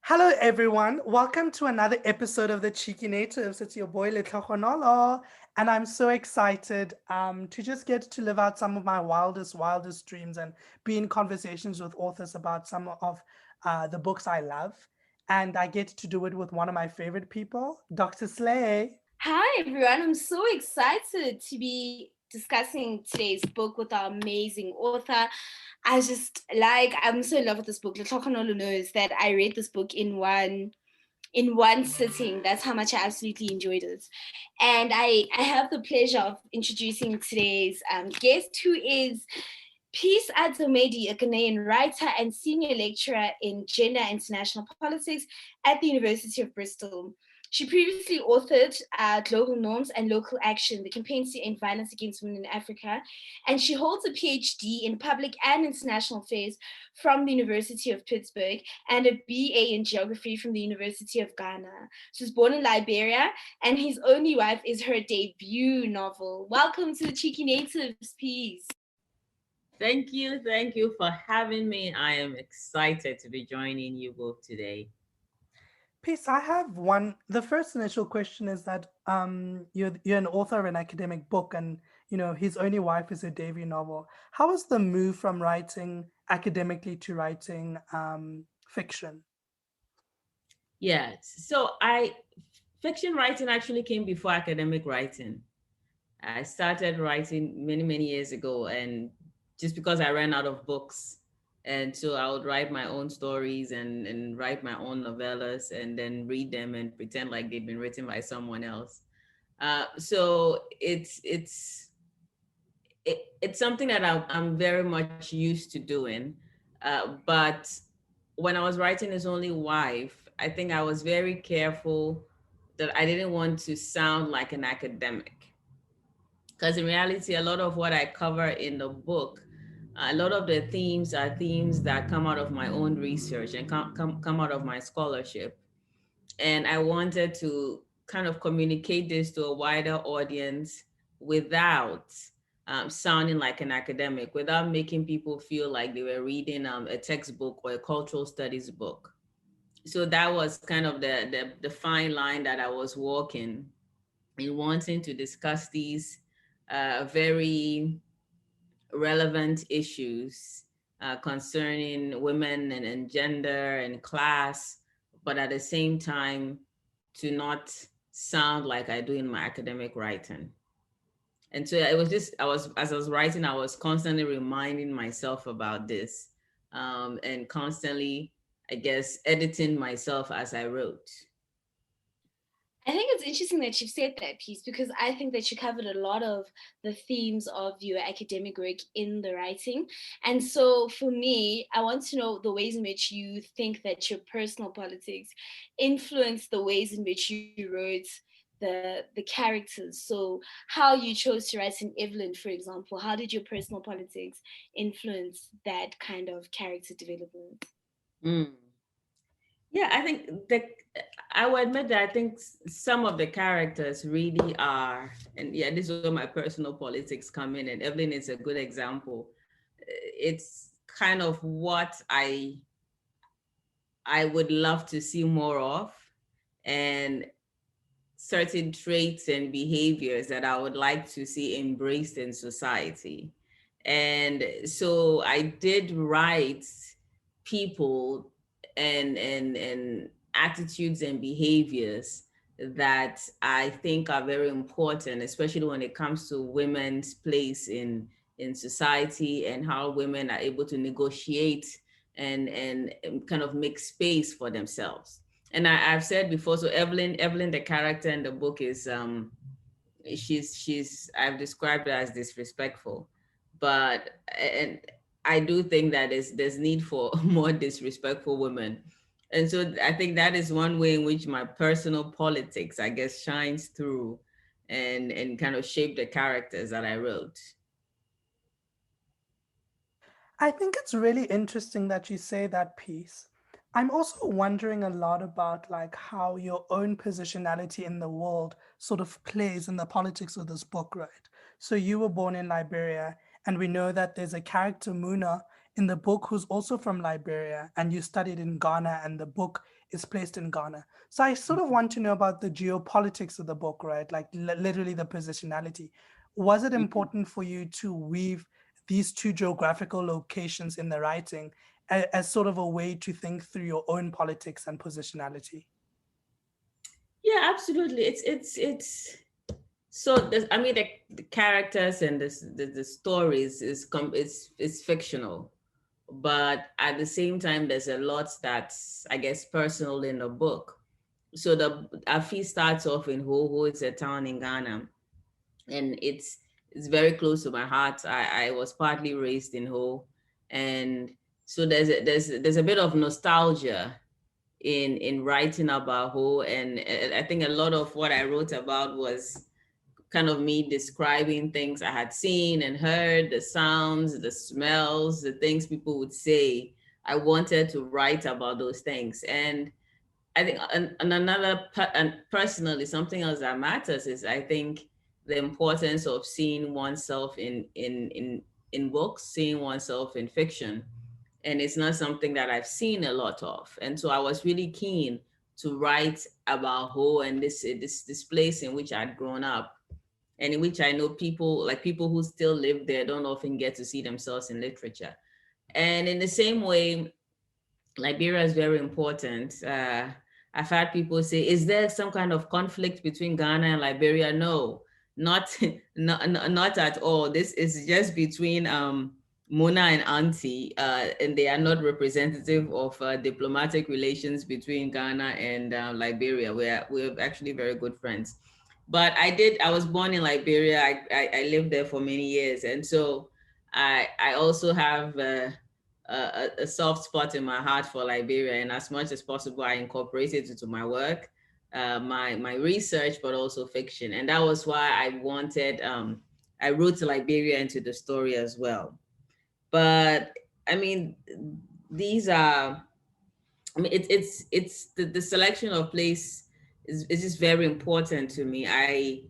Hello, everyone. Welcome to another episode of the Cheeky Natives. It's your boy Letlogonolo, and I'm so excited to just get to live out some of my wildest dreams and be in conversations with authors about some of the books I love. And I get to do it with one of my favorite people, Dr. Slay. Hi, everyone. I'm so excited to be discussing today's book with our amazing author. I'm so in love with this book. Letlokonolo knows that I read this book in one sitting. That's how much I absolutely enjoyed it. And I have the pleasure of introducing today's guest, who is Peace Adzo Medie, a Ghanaian writer and senior lecturer in gender and international politics at the University of Bristol. She previously authored Global Norms and Local Action, the campaign to end violence against women in Africa, and she holds a PhD in public and international affairs from the University of Pittsburgh and a BA in geography from the University of Ghana. She was born in Liberia, and His Only Wife is her debut novel. Welcome to the Cheeky Natives, Peace. Thank you for having me. I am excited to be joining you both today. Peace, I have one. The first initial question is that you're an author of an academic book, and His Only Wife is a debut novel. How was the move from writing academically to writing fiction? Yes, so I fiction writing actually came before academic writing. I started writing many years ago, and just because I ran out of books, and so I would write my own stories and write my own novellas and then read them and pretend like they'd been written by someone else. So it's something that I'm very much used to doing. But when I was writing His Only Wife, I think I was very careful that I didn't want to sound like an academic. Because in reality, a lot of what I cover in the book, a lot of the themes are themes that come out of my own research and come out of my scholarship. And I wanted to kind of communicate this to a wider audience without sounding like an academic, without making people feel like they were reading a textbook or a cultural studies book. So that was kind of the fine line that I was walking in wanting to discuss these very relevant issues concerning women and gender and class, but at the same time, to not sound like I do in my academic writing. And so it was just, as I was writing, I was constantly reminding myself about this and constantly, I guess, editing myself as I wrote. I think it's interesting that you've said that piece because I think that you covered a lot of the themes of your academic work in the writing. And so for me, I want to know the ways in which you think that your personal politics influenced the ways in which you wrote the characters. So how you chose to write in Evelyn, for example, how did your personal politics influence that kind of character development? Mm. Yeah, I will admit that I think some of the characters really are, and yeah, this is where my personal politics come in, and Evelyn is a good example. It's kind of what I would love to see more of, and certain traits and behaviors that I would like to see embraced in society. And so I did write people and attitudes and behaviors that I think are very important, especially when it comes to women's place in society and how women are able to negotiate and kind of make space for themselves. And I've said before, so Evelyn, the character in the book is she's I've described her as disrespectful, but and I do think that there's need for more disrespectful women. And so I think that is one way in which my personal politics, I guess, shines through and kind of shape the characters that I wrote. I think it's really interesting that you say that piece. I'm also wondering a lot about like how your own positionality in the world sort of plays in the politics of this book, right? So you were born in Liberia, and we know that there's a character Muna in the book who's also from Liberia, and you studied in Ghana, and the book is placed in Ghana. So I sort of want to know about the geopolitics of the book, right? Like literally the positionality. Was it important for you to weave these two geographical locations in the writing as sort of a way to think through your own politics and positionality? Yeah, absolutely. It's so I mean the characters and the stories is fictional, but at the same time there's a lot that's, I guess, personal in the book. So the Afi starts off in Ho. It's a town in Ghana, and it's very close to my heart. I was partly raised in Ho, and so there's a bit of nostalgia in writing about Ho, and I think a lot of what I wrote about was kind of me describing things I had seen and heard, the sounds, the smells, the things people would say. I wanted to write about those things. And I think, and personally, something else that matters is, I think, the importance of seeing oneself in books, seeing oneself in fiction. And it's not something that I've seen a lot of. And so I was really keen to write about Ho and this place in which I'd grown up, and in which I know people who still live there don't often get to see themselves in literature. And in the same way, Liberia is very important. I've had people say, is there some kind of conflict between Ghana and Liberia? No, not, not at all. This is just between Mona and Auntie, and they are not representative of diplomatic relations between Ghana and Liberia. We're actually very good friends. But I was born in Liberia. I lived there for many years. And so I also have a soft spot in my heart for Liberia, and as much as possible, I incorporate it into my work, my research, but also fiction. And that was why I wrote Liberia into the story as well. But I mean, these are, I mean, it's the selection of place is just very important to me. I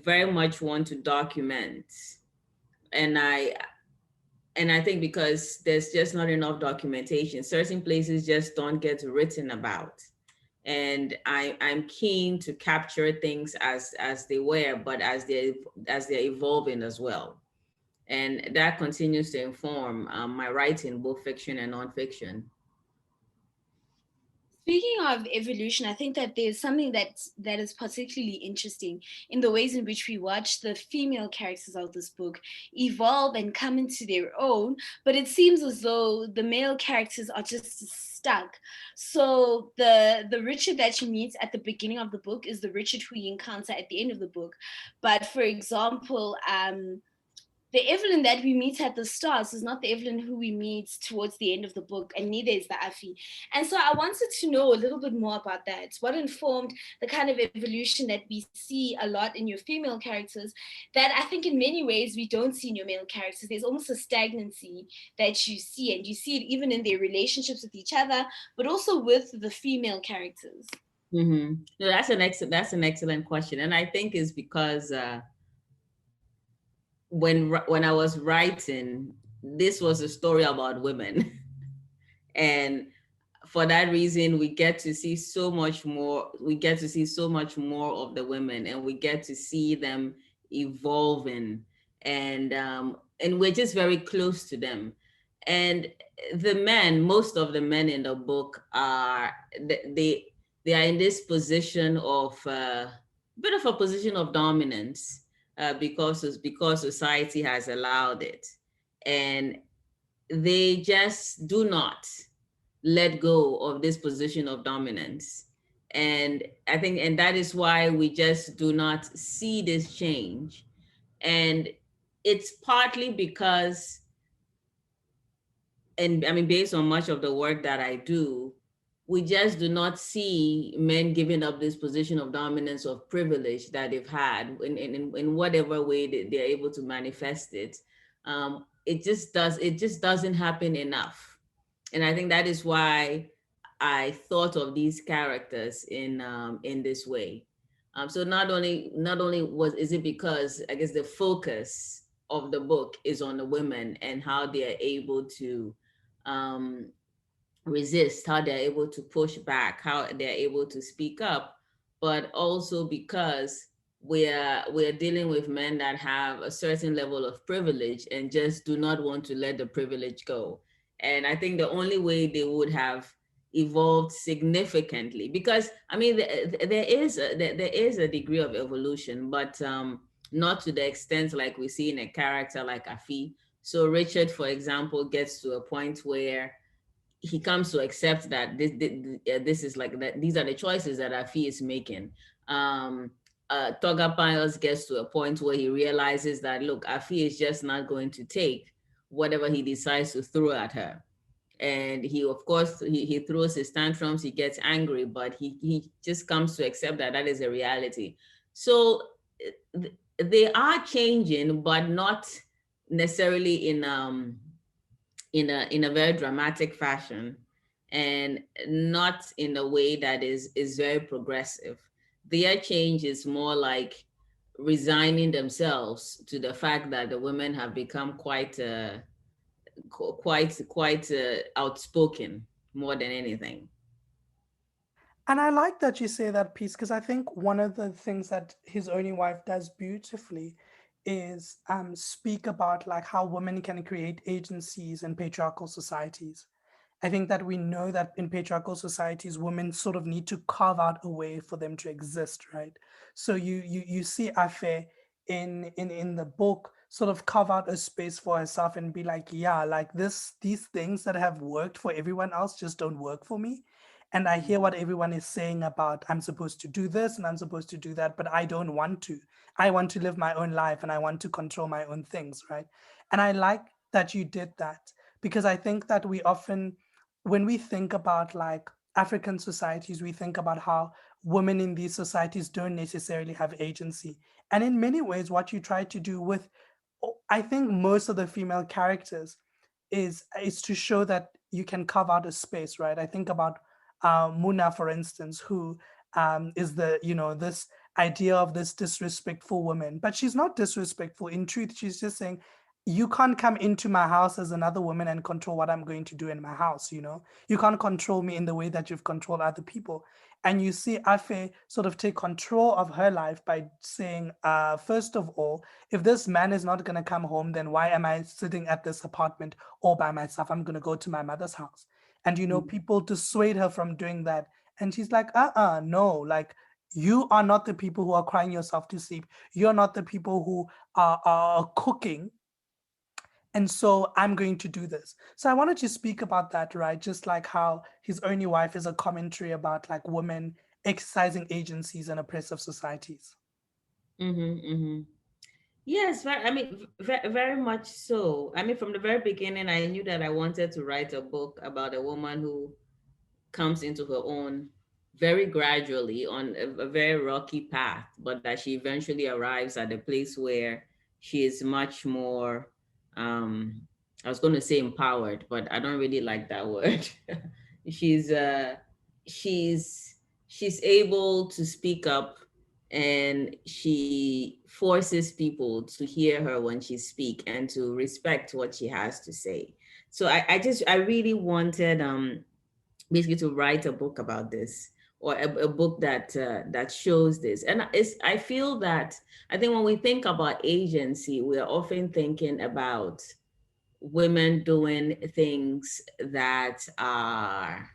very much want to document, and I think because there's just not enough documentation, certain places just don't get written about. And I'm keen to capture things as they were, but as they're evolving as well. And that continues to inform my writing, both fiction and nonfiction. Speaking of evolution, I think that there's something that is particularly interesting in the ways in which we watch the female characters of this book evolve and come into their own, but it seems as though the male characters are just stuck. So the Richard that you meet at the beginning of the book is the Richard who you encounter at the end of the book. But for example, the Evelyn that we meet at the start is not the Evelyn who we meet towards the end of the book, and neither is the Afi. And so I wanted to know a little bit more about that. What informed the kind of evolution that we see a lot in your female characters that I think in many ways we don't see in your male characters? There's almost a stagnancy that you see, and you see it even in their relationships with each other, but also with the female characters. Mm-hmm. No, that's an excellent question, and I think it's because when I was writing, this was a story about women, and for that reason, we get to see so much more. We get to see so much more of the women, and we get to see them evolving, and we're just very close to them. And the men, most of the men in the book are they are in this position of bit of a position of dominance because society has allowed it, and they just do not let go of this position of dominance. And I think, and that is why we just do not see this change. And it's partly because, and I mean, based on much of the work that I do, we just do not see men giving up this position of dominance, of privilege that they've had in whatever way they're able to manifest it. It just doesn't happen enough. And I think that is why I thought of these characters in this way. So not only is it because, I guess, the focus of the book is on the women and how they are able to um, resist, how they're able to push back, how they're able to speak up, but also because we're dealing with men that have a certain level of privilege and just do not want to let the privilege go. And I think the only way they would have evolved significantly, because I mean there is a degree of evolution, but not to the extent like we see in a character like Afi. So Richard, for example, gets to a point where he comes to accept that this is like that, these are the choices that Afi is making. Toga Piles gets to a point where he realizes that, look, Afi is just not going to take whatever he decides to throw at her. And he, of course, he throws his tantrums, he gets angry, but he just comes to accept that that is a reality. So they are changing, but not necessarily in a very dramatic fashion, and not in a way that is very progressive. Their change is more like resigning themselves to the fact that the women have become quite outspoken more than anything. And I like that you say that piece, because I think one of the things that His Only Wife does beautifully is speak about like how women can create agencies in patriarchal societies. I think that we know that in patriarchal societies, women sort of need to carve out a way for them to exist, right? So you see Afe in the book sort of carve out a space for herself and be like, yeah, like these things that have worked for everyone else just don't work for me. And I hear what everyone is saying about I'm supposed to do this and I'm supposed to do that, but I don't want to. I want to live my own life and I want to control my own things, right? And I like that you did that, because I think that we often, when we think about like African societies, we think about how women in these societies don't necessarily have agency. And in many ways, what you try to do with, I think, most of the female characters is to show that you can carve out a space, right? I think about Muna, for instance, who is the, this idea of this disrespectful woman, but she's not disrespectful. In truth, she's just saying, you can't come into my house as another woman and control what I'm going to do in my house. You can't control me in the way that you've controlled other people. And you see Afe sort of take control of her life by saying, first of all, if this man is not going to come home, then why am I sitting at this apartment all by myself? I'm going to go to my mother's house. And, people dissuade her from doing that. And she's like, no, like, you are not the people who are crying yourself to sleep. You're not the people who are cooking. And so I'm going to do this. So I wanted to speak about that, right? Just like how His Only Wife is a commentary about like women exercising agencies in oppressive societies. Mm-hmm, mm-hmm. Yes, I mean, very much so. I mean, from the very beginning, I knew that I wanted to write a book about a woman who comes into her own very gradually on a very rocky path, but that she eventually arrives at a place where she is much more, I was going to say empowered, but I don't really like that word. she's uh, she's she's able to speak up, and she forces people to hear her when she speak and to respect what she has to say. So I really wanted basically to write a book about this, or a book that shows this. And I feel that, I think when we think about agency, we are often thinking about women doing things that are,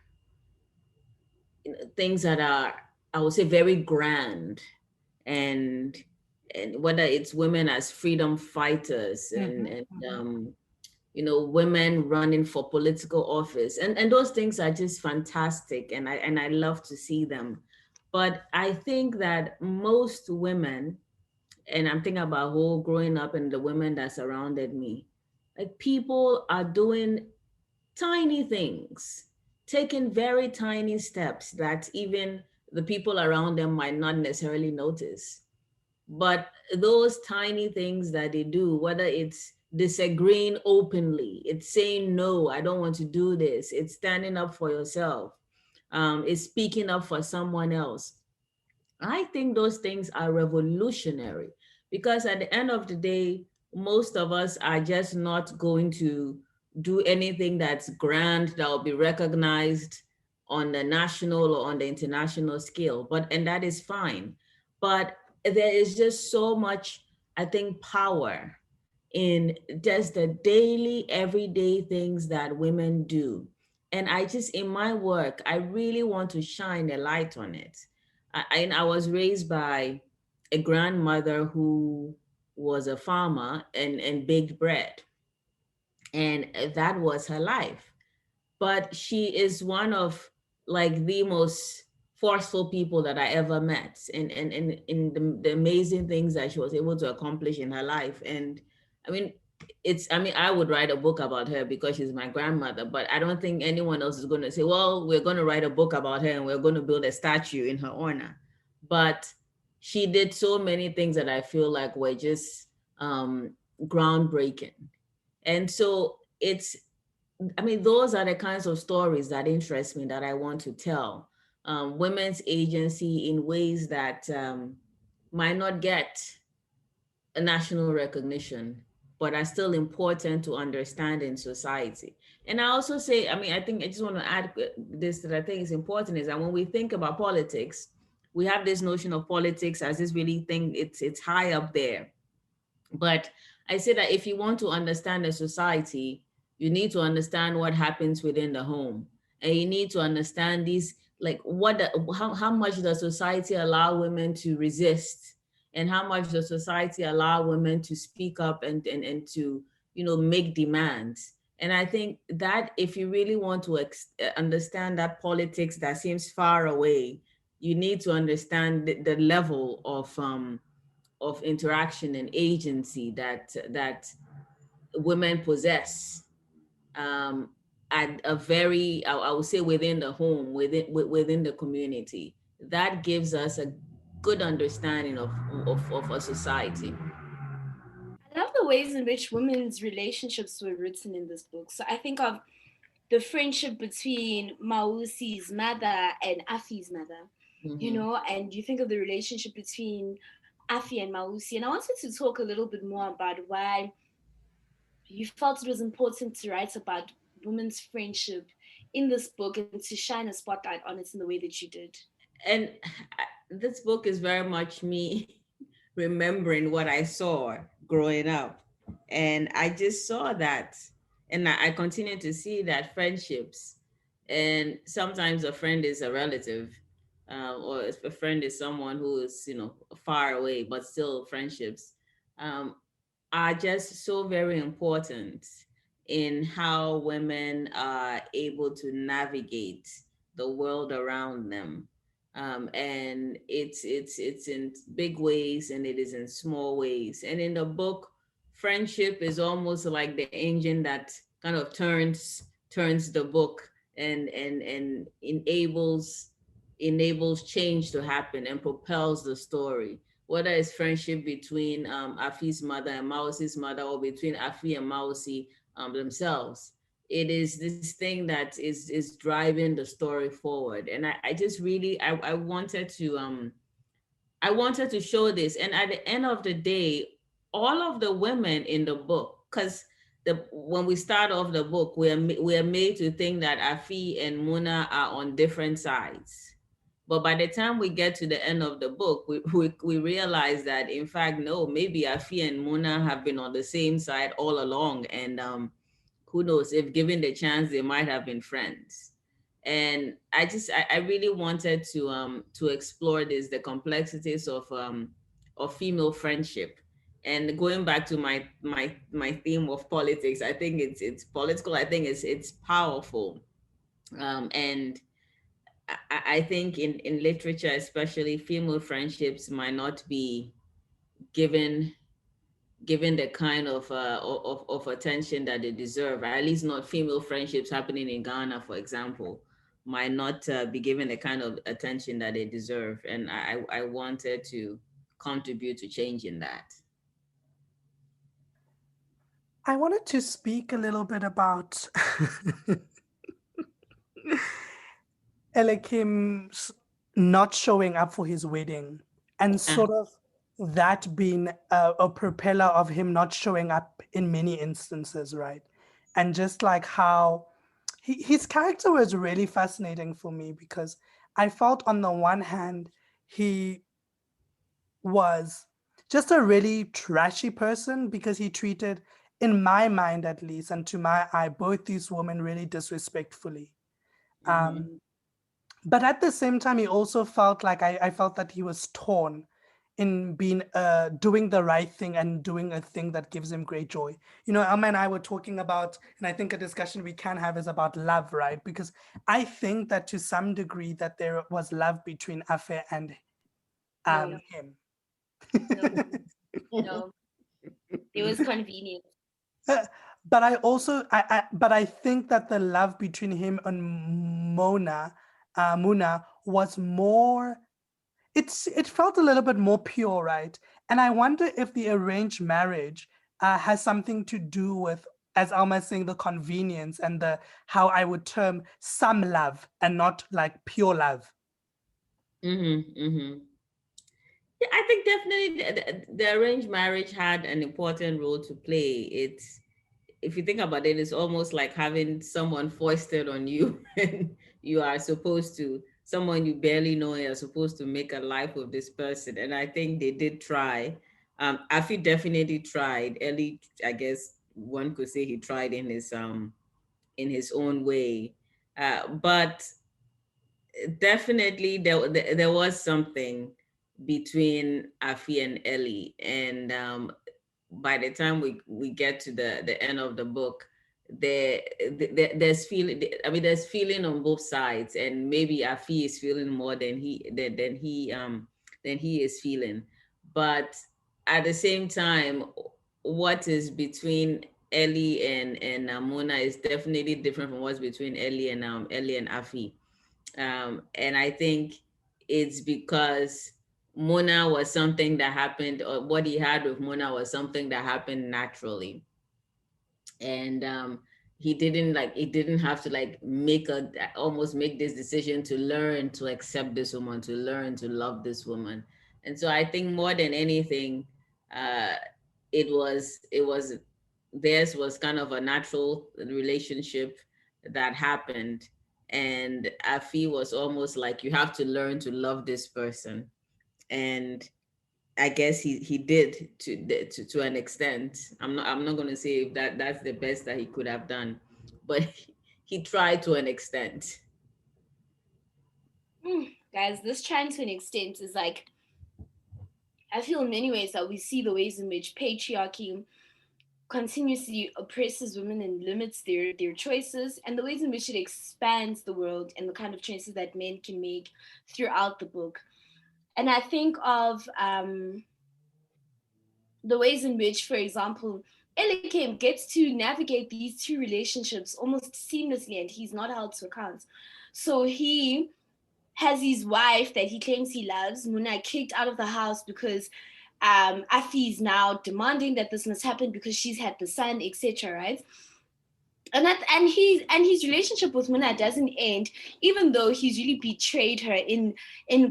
things that are, I would say, very grand, and whether it's women as freedom fighters, Mm-hmm, and mm-hmm. women running for political office, and those things are just fantastic, and I love to see them. But I think that most women, and I'm thinking about whole growing up and the women that surrounded me, like, people are doing tiny things, taking very tiny steps that even the people around them might not necessarily notice. But those tiny things that they do, whether it's disagreeing openly, it's saying, no, I don't want to do this, it's standing up for yourself, it's speaking up for someone else. I think those things are revolutionary, because at the end of the day, most of us are just not going to do anything that's grand that will be recognized on the national or on the international scale, and that is fine. But there is just so much, I think, power in just the daily, everyday things that women do. And I just, in my work, I really want to shine a light on it. I was raised by a grandmother who was a farmer and baked bread. And that was her life. But she is one of like the most forceful people that I ever met, and in the amazing things that she was able to accomplish in her life. And I mean, I would write a book about her because she's my grandmother, but I don't think anyone else is going to say, well, we're going to write a book about her and we're going to build a statue in her honor. But she did so many things that I feel like were just groundbreaking. And so those are the kinds of stories that interest me, that I want to tell. Women's agency in ways that might not get a national recognition, but are still important to understand in society. And I also say, I think I just want to add this, that I think is important, is that when we think about politics, we have this notion of politics as this really thing, it's high up there. But I say that if you want to understand a society, you need to understand what happens within the home. And you need to understand these, like how much does society allow women to resist, and how much does society allow women to speak up and to, make demands. And I think that if you really want to understand that politics that seems far away, you need to understand the level of interaction and agency that women possess, at a very, I would say, within the home, within the community. That gives us a good understanding of a society. I love the ways in which women's relationships were written in this book. So I think of the friendship between Mausi's mother and Afi's mother, Mm-hmm. and you think of the relationship between Afi and Mausi. And I wanted to talk a little bit more about why you felt it was important to write about women's friendship in this book and to shine a spotlight on it in the way that you did. And this book is very much me remembering what I saw growing up. And I just saw that. And I continue to see that friendships, and sometimes a friend is a relative, or if a friend is someone who is, far away, but still friendships um, are just so very important in how women are able to navigate the world around them. And it's in big ways and it is in small ways. And in the book, friendship is almost like the engine that kind of turns the book and enables change to happen and propels the story, whether it's friendship between Afi's mother and Mausi's mother, or between Afi and Mausi themselves. It is this thing that is driving the story forward. And I just really I wanted to show this. And at the end of the day, all of the women in the book, because when we start off the book, we are made to think that Afi and Muna are on different sides. But by the time we get to the end of the book, we realize that, in fact, no, maybe Afi and Muna have been on the same side all along. And who knows, if given the chance, they might have been friends. And I really wanted to explore this, the complexities of female friendship. And going back to my theme of politics, I think it's political. I think it's powerful. And I think in literature, especially, female friendships might not be given the kind of attention that they deserve. At least not female friendships happening in Ghana, for example, might not be given the kind of attention that they deserve. And I wanted to contribute to changing that. I wanted to speak a little bit about Elekim's not showing up for his wedding and Ah, sort of that being a propeller of him not showing up in many instances, right? And just like how his character was really fascinating for me because I felt on the one hand, he was just a really trashy person because he treated, in my mind at least, and to my eye, both these women really disrespectfully. Mm-hmm. But at the same time, he also felt like I felt that he was torn in being doing the right thing and doing a thing that gives him great joy. You know, Elma and I were talking about, and I think a discussion we can have is about love, right? Because I think that to some degree that there was love between Afi and No, him. no, no. It was convenient. Uh, but I also, but I think that the love between him and Muna was more. It felt a little bit more pure, right? And I wonder if the arranged marriage has something to do with, as Alma is saying, the convenience and the how I would term some love and not like pure love. Mm-hmm. Mm-hmm. Yeah, I think definitely the arranged marriage had an important role to play. It's, if you think about it, it's almost like having someone foisted on you and you are supposed to, someone you barely know, you're supposed to make a life of this person. And I think they did try. Afi definitely tried. Ellie, I guess one could say he tried in his own way. But definitely there was something between Afi and Ellie. And by the time we get to the end of the book, there's feeling, I mean, there's feeling on both sides, and maybe Afi is feeling more than he is feeling. But at the same time, what is between Ellie and Mona is definitely different from what's between Ellie and Afi. And I think it's because Mona was something that happened, or what he had with Mona was something that happened naturally. And he didn't have to like almost make this decision to learn to accept this woman, to learn to love this woman. And so I think more than anything, uh, it was theirs was kind of a natural relationship that happened. And Afi was almost like, you have to learn to love this person. And I guess he did to an extent. I'm not going to say if that's the best that he could have done, but he tried to an extent. Guys, this trying to an extent is like, I feel in many ways that we see the ways in which patriarchy continuously oppresses women and limits their choices, and the ways in which it expands the world and the kind of choices that men can make throughout the book. And I think of the ways in which, for example, Elikem gets to navigate these two relationships almost seamlessly, and he's not held to account. So he has his wife that he claims he loves, Muna, kicked out of the house because Afi is now demanding that this must happen because she's had the son, etc. Right? And his relationship with Muna doesn't end, even though he's really betrayed her in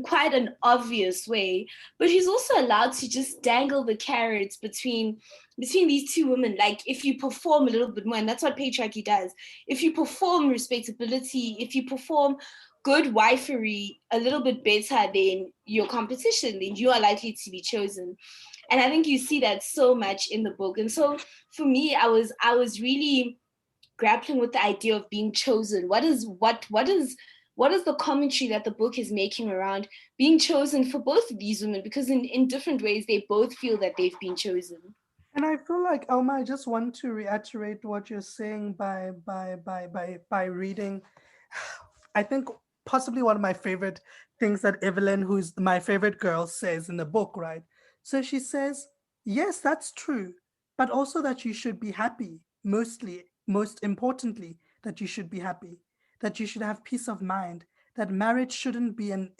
quite an obvious way. But he's also allowed to just dangle the carrots between these two women. Like, if you perform a little bit more, and that's what patriarchy does. If you perform respectability, if you perform good wifery a little bit better than your competition, then you are likely to be chosen. And I think you see that so much in the book. And so for me, I was really grappling with the idea of being chosen. What is the commentary that the book is making around being chosen for both of these women? Because in different ways, they both feel that they've been chosen. And I feel like, Elma, I just want to reiterate what you're saying by reading. I think possibly one of my favorite things that Evelyn, who's my favorite girl, says in the book, right? So she says, yes, that's true, but also that you should be happy, most importantly, that you should be happy, that you should have peace of mind, that marriage shouldn't be an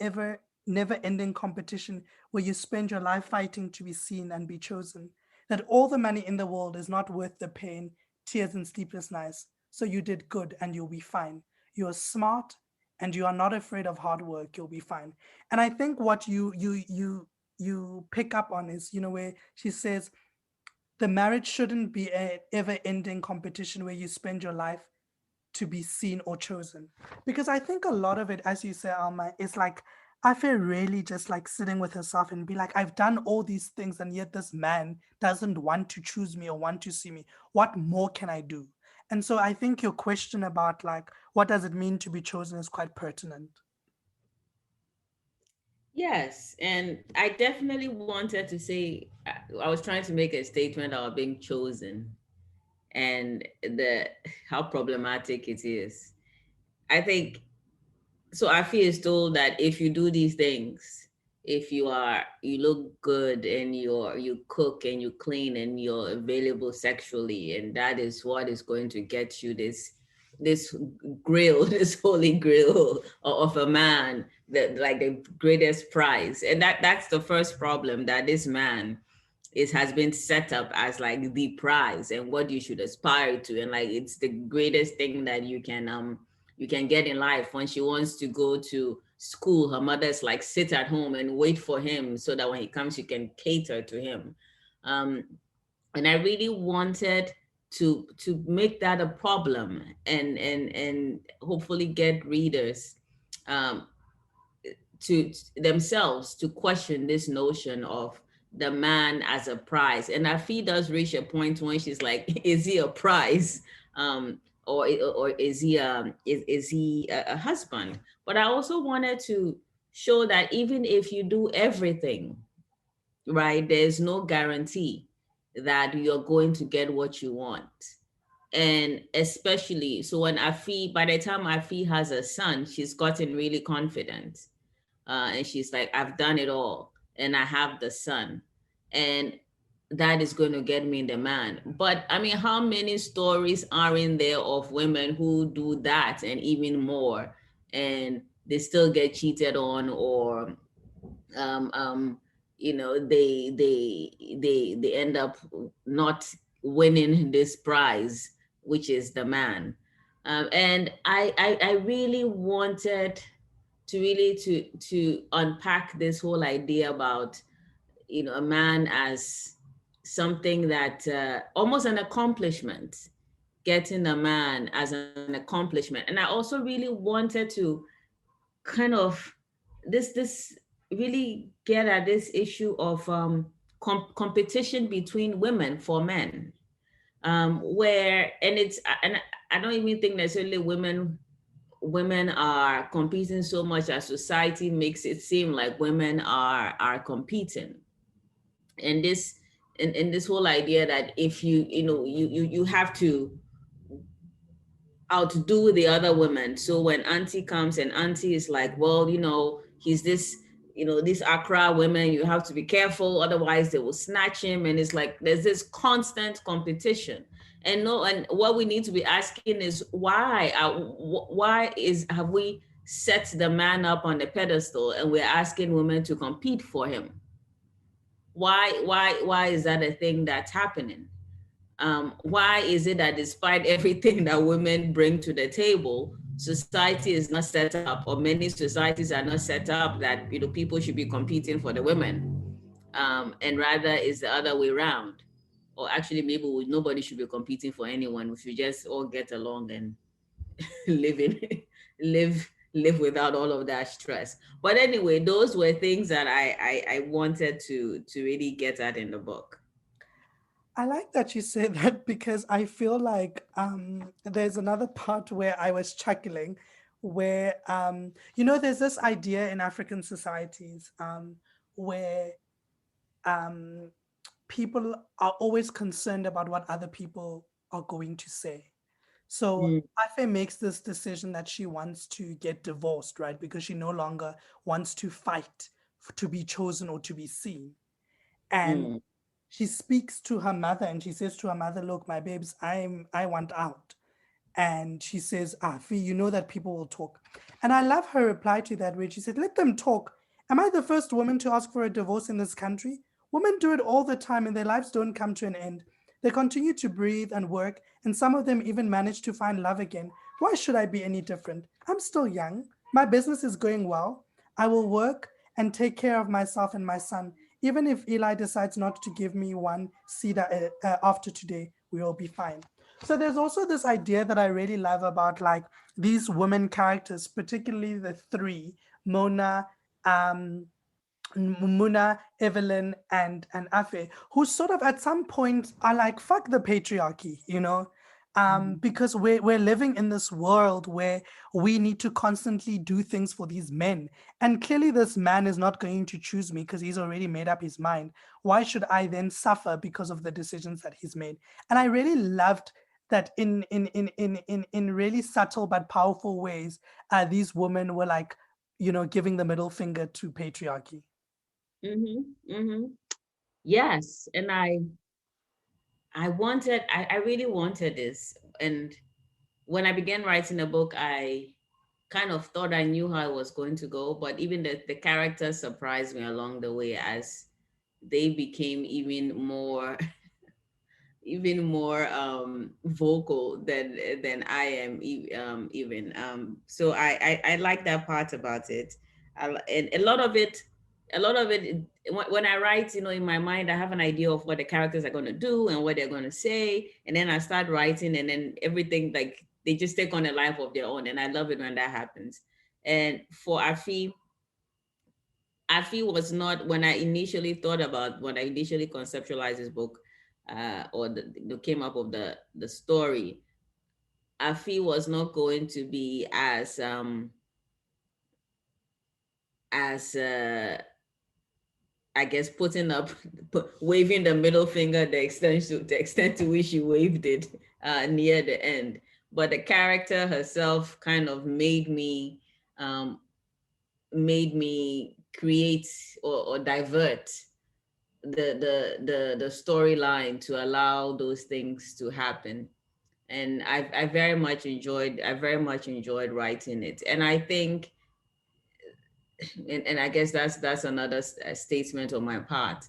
never ending competition where you spend your life fighting to be seen and be chosen, that all the money in the world is not worth the pain, tears, and sleepless nights. So you did good and you'll be fine. You're smart and you are not afraid of hard work, you'll be fine. And I think what you you pick up on is, where she says the marriage shouldn't be a ever-ending competition where you spend your life to be seen or chosen. Because I think a lot of it, as you say, Alma, is like I feel really just like sitting with herself and be like, I've done all these things, and yet this man doesn't want to choose me or want to see me. What more can I do? And so I think your question about like what does it mean to be chosen is quite pertinent. Yes, and I definitely wanted to say I was trying to make a statement about being chosen and the how problematic it is. I think so. Afi is told that if you do these things, if you look good and you cook and you clean and you're available sexually, and that is what is going to get you this grill, this holy grill of a man, that like the greatest prize. And that's the first problem, that this man is has been set up as like the prize and what you should aspire to, and like it's the greatest thing that you can get in life. When she wants to go to school, her mother's like sit at home and wait for him so that when he comes you can cater to him. um and I really wanted to make that a problem, and hopefully get readers um, to themselves to question this notion of the man as a prize. And Afi does reach a point when she's like, is he a prize? Or is he is he a husband? But I also wanted to show that even if you do everything right, there's no guarantee that you're going to get what you want. And especially, so when Afi, by the time Afi has a son, she's gotten really confident. And she's like, I've done it all and I have the son. And that is going to get me the man. But I mean, how many stories are in there of women who do that and even more, and they still get cheated on, or um, um, they end up not winning this prize, which is the man. And I really wanted to really to unpack this whole idea about a man as something that almost an accomplishment, getting a man as an accomplishment. And I also really wanted to kind of this really get at this issue of competition between women for men, where and I don't even think necessarily women are competing so much as society makes it seem like women are competing. And this whole idea that if you have to outdo the other women. So when auntie comes and auntie is like, well, he's this, these Accra women, you have to be careful, otherwise they will snatch him. And it's like there's this constant competition. And no, and what we need to be asking is have we set the man up on the pedestal and we're asking women to compete for him? Why is that a thing that's happening? Why is it that despite everything that women bring to the table, society is not set up, or many societies are not set up that people should be competing for the women, and rather is the other way around? Or actually, maybe nobody should be competing for anyone. We should just all get along and live in live without all of that stress. But anyway, those were things that I wanted to really get at in the book. I like that you say that because I feel like there's another part where I was chuckling, where there's this idea in African societies where um, people are always concerned about what other people are going to say. So Mm, Afe makes this decision that she wants to get divorced, right? Because she no longer wants to fight to be chosen or to be seen. And mm, she speaks to her mother and she says to her mother, look, my babes, I want out. And she says, Fee, you know that people will talk. And I love her reply to that, where she said, let them talk. Am I the first woman to ask for a divorce in this country? Women do it all the time and their lives don't come to an end. They continue to breathe and work, and some of them even manage to find love again. Why should I be any different? I'm still young. My business is going well. I will work and take care of myself and my son. even if Eli decides not to give me one seed after today, we will be fine. So there's also this idea that I really love about like these women characters, particularly the three, Mona, um, Muna, Evelyn, and Afi, who sort of at some point are like, fuck the patriarchy, you know? Because we're living in this world where we need to constantly do things for these men. And clearly this man is not going to choose me because he's already made up his mind. Why should I then suffer because of the decisions that he's made? And I really loved that in really subtle but powerful ways, these women were like, you know, giving the middle finger to patriarchy. Yes, and I really wanted this. And when I began writing the book, I kind of thought I knew how it was going to go, but even the characters surprised me along the way as they became even more vocal than I am even. So I like that part about it. And a lot of it, when I write, in my mind, I have an idea of what the characters are going to do and what they're going to say. And then I start writing, and then everything, like, they just take on a life of their own. And I love it when that happens. And for Afi was not, when I initially conceptualized this book, or came up with the story, Afi was not going to be as I guess waving the middle finger the extent to which she waved it near the end. But the character herself kind of made me create or divert the storyline to allow those things to happen. And I very much enjoyed writing it. And I think, and I guess that's another statement on my part,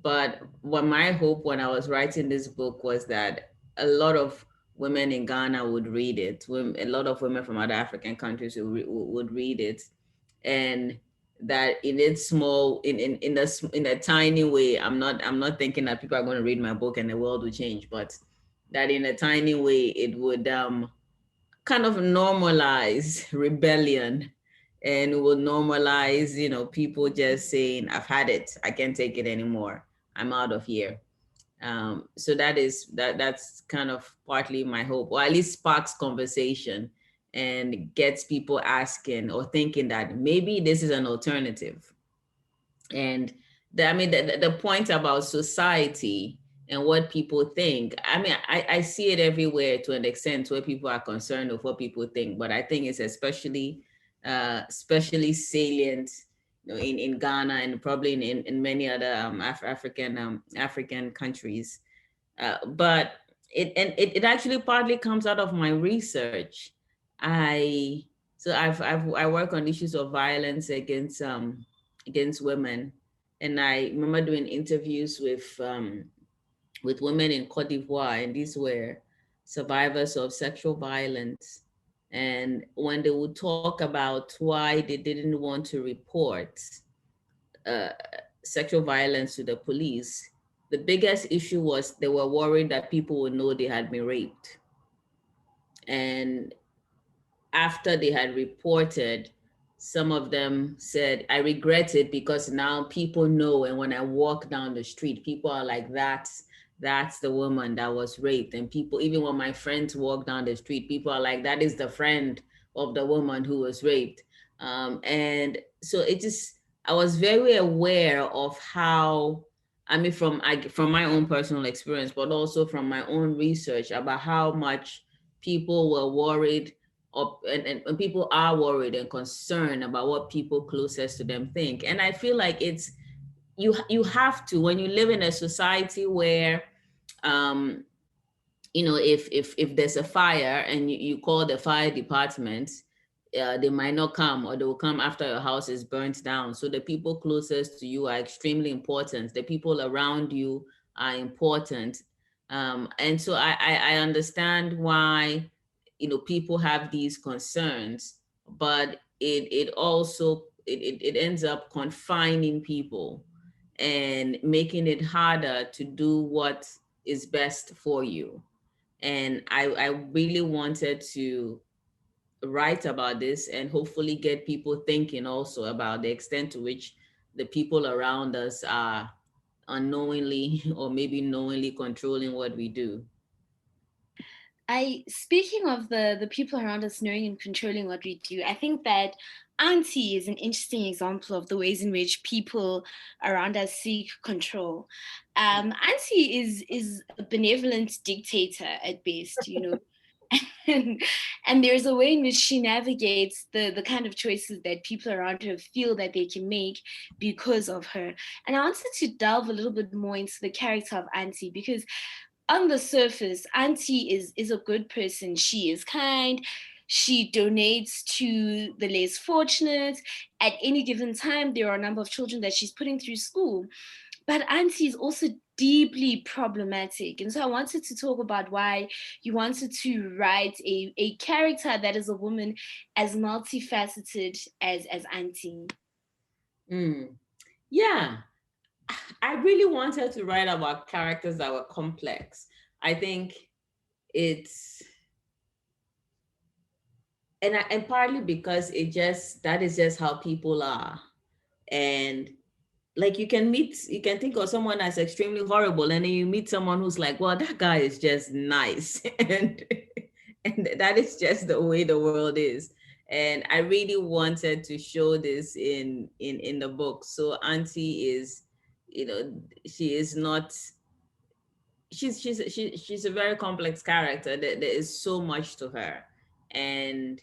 but what my hope when I was writing this book was that a lot of women in Ghana would read it. A lot of women from other African countries would read it, and that in its small, in a tiny way, I'm not thinking that people are going to read my book and the world will change, but that in a tiny way it would kind of normalize rebellion, and it will normalize, people just saying, I've had it, I can't take it anymore, I'm out of here. So that's kind of partly my hope, or at least sparks conversation and gets people asking or thinking that maybe this is an alternative. And the point about society and what people think, I see it everywhere to an extent where people are concerned with what people think, but I think it's especially salient, in Ghana and probably in many other African countries. But it actually partly comes out of my research. I work on issues of violence against women, and I remember doing interviews with women in Cote d'Ivoire, and these were survivors of sexual violence. And when they would talk about why they didn't want to report uh, sexual violence to the police, the biggest issue was they were worried that people would know they had been raped. And after they had reported, some of them said, I regret it because now people know. And when I walk down the street, people are like, that's the woman that was raped. And people, even when my friends walk down the street, people are like, that is the friend of the woman who was raped. And so I was very aware of how, from my own personal experience, but also from my own research about how much people were worried, and people are worried and concerned about what people closest to them think. And I feel like it's, you have to, when you live in a society where, if there's a fire and you call the fire department, they might not come, or they will come after your house is burnt down. So the people closest to you are extremely important. The people around you are important. And so I understand why, people have these concerns, but it also, it ends up confining people. and making it harder to do what is best for you. And I really wanted to write about this and hopefully get people thinking also about the extent to which the people around us are unknowingly or maybe knowingly controlling what we do. Speaking of the people around us knowing and controlling what we do, I think that auntie is an interesting example of the ways in which people around us seek control. Auntie is a benevolent dictator at best, you know. and, and there's a way in which she navigates the kind of choices that people around her feel that they can make because of her. And I wanted to delve a little bit more into the character of auntie, because on the surface, auntie is a good person. She is kind. She donates to the less fortunate. At any given time, there are a number of children that she's putting through school. But auntie is also deeply problematic. And so I wanted to talk about why you wanted to write a character that is a woman as multifaceted as auntie. Yeah, I really wanted to write about characters that were complex. I think it's and partly because that is just how people are. And like you can think of someone that's extremely horrible, and then you meet someone who's like, well, that guy is just nice. And that is just the way the world is. And I really wanted to show this in the book. So auntie is, she is not, she's a very complex character. There is so much to her. And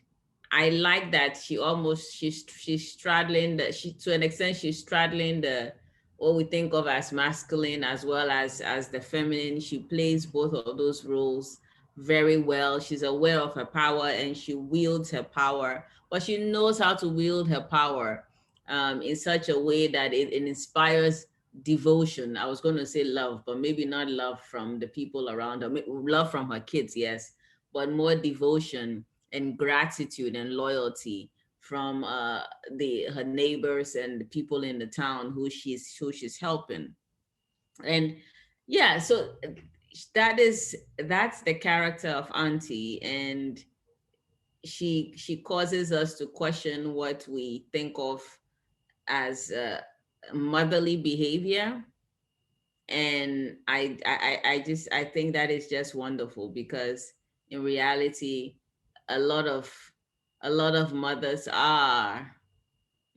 I like that she's straddling she to an extent she's straddling the what we think of as masculine as well as the feminine. She plays both of those roles very well. She's aware of her power and she wields her power, but she knows how to wield her power in such a way that it inspires devotion. I was going to say love, but maybe not love from the people around her. Love from her kids, yes, but more devotion and gratitude and loyalty from her neighbors and the people in the town who she's helping. And yeah, so that's the character of auntie. And she causes us to question what we think of as motherly behavior. And I think that is just wonderful, because in reality a lot of mothers are,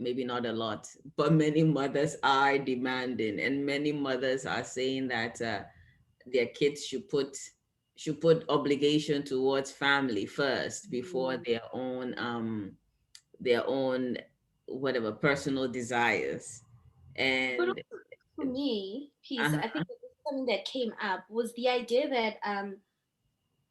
maybe not a lot, but many mothers are demanding, and many mothers are saying that their kids should put obligation towards family first before their own whatever personal desires. But And also for me, Peace, uh, I think that something that came up was the idea that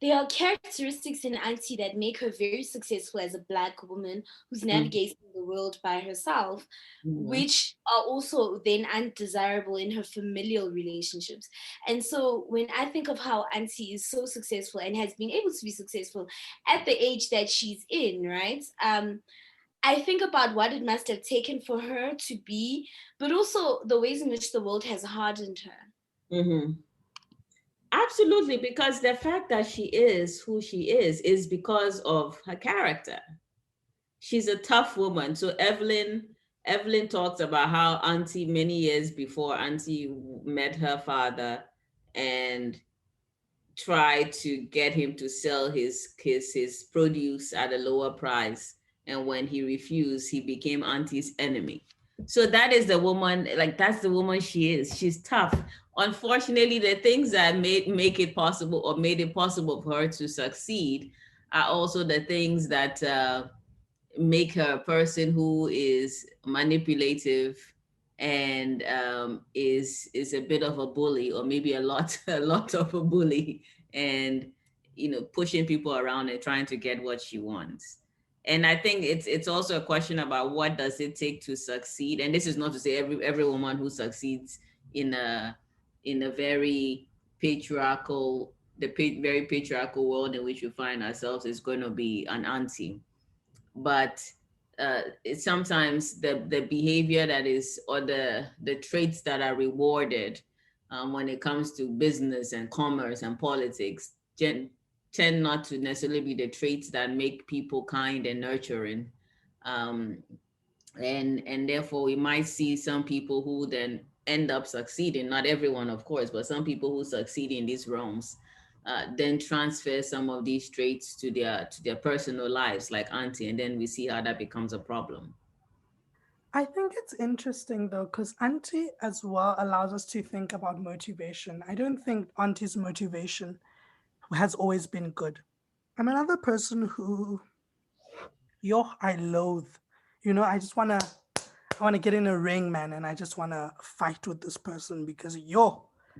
there are characteristics in Auntie that make her very successful as a Black woman who's navigating the world by herself, mhm. which are also then undesirable in her familial relationships. And so when I think of how Auntie is so successful and has been able to be successful at the age that she's in, right? I think about what it must have taken for her to be, but also the ways in which the world has hardened her. Mhm. Absolutely, because the fact that she is who she is because of her character. She's a tough woman. So Evelyn talks about how Auntie, many years before Auntie met her father and tried to get him to sell his produce at a lower price. And when he refused, he became Auntie's enemy. So that is the woman, like that's the woman she is. She's tough. Unfortunately, the things that make it possible or made it possible for her to succeed are also the things that make her a person who is manipulative and is a bit of a bully, or maybe a lot a lot of a bully, and pushing people around and trying to get what she wants. And I think it's also a question about what does it take to succeed. And this is not to say every woman who succeeds in a very very patriarchal world in which we find ourselves is going to be an auntie. But it's sometimes the behavior that is, or the traits that are rewarded when it comes to business and commerce and politics tend not to necessarily be the traits that make people kind and nurturing. Um, and therefore we might see some people who then end up succeeding, not everyone of course, but some people who succeed in these realms then transfer some of these traits to their personal lives, like auntie, and then we see how that becomes a problem. I think it's interesting though, because Auntie as well allows us to think about motivation. I don't think Auntie's motivation has always been good. I'm another person who, I loathe. I just I wanna get in a ring, man, and I just wanna fight with this person because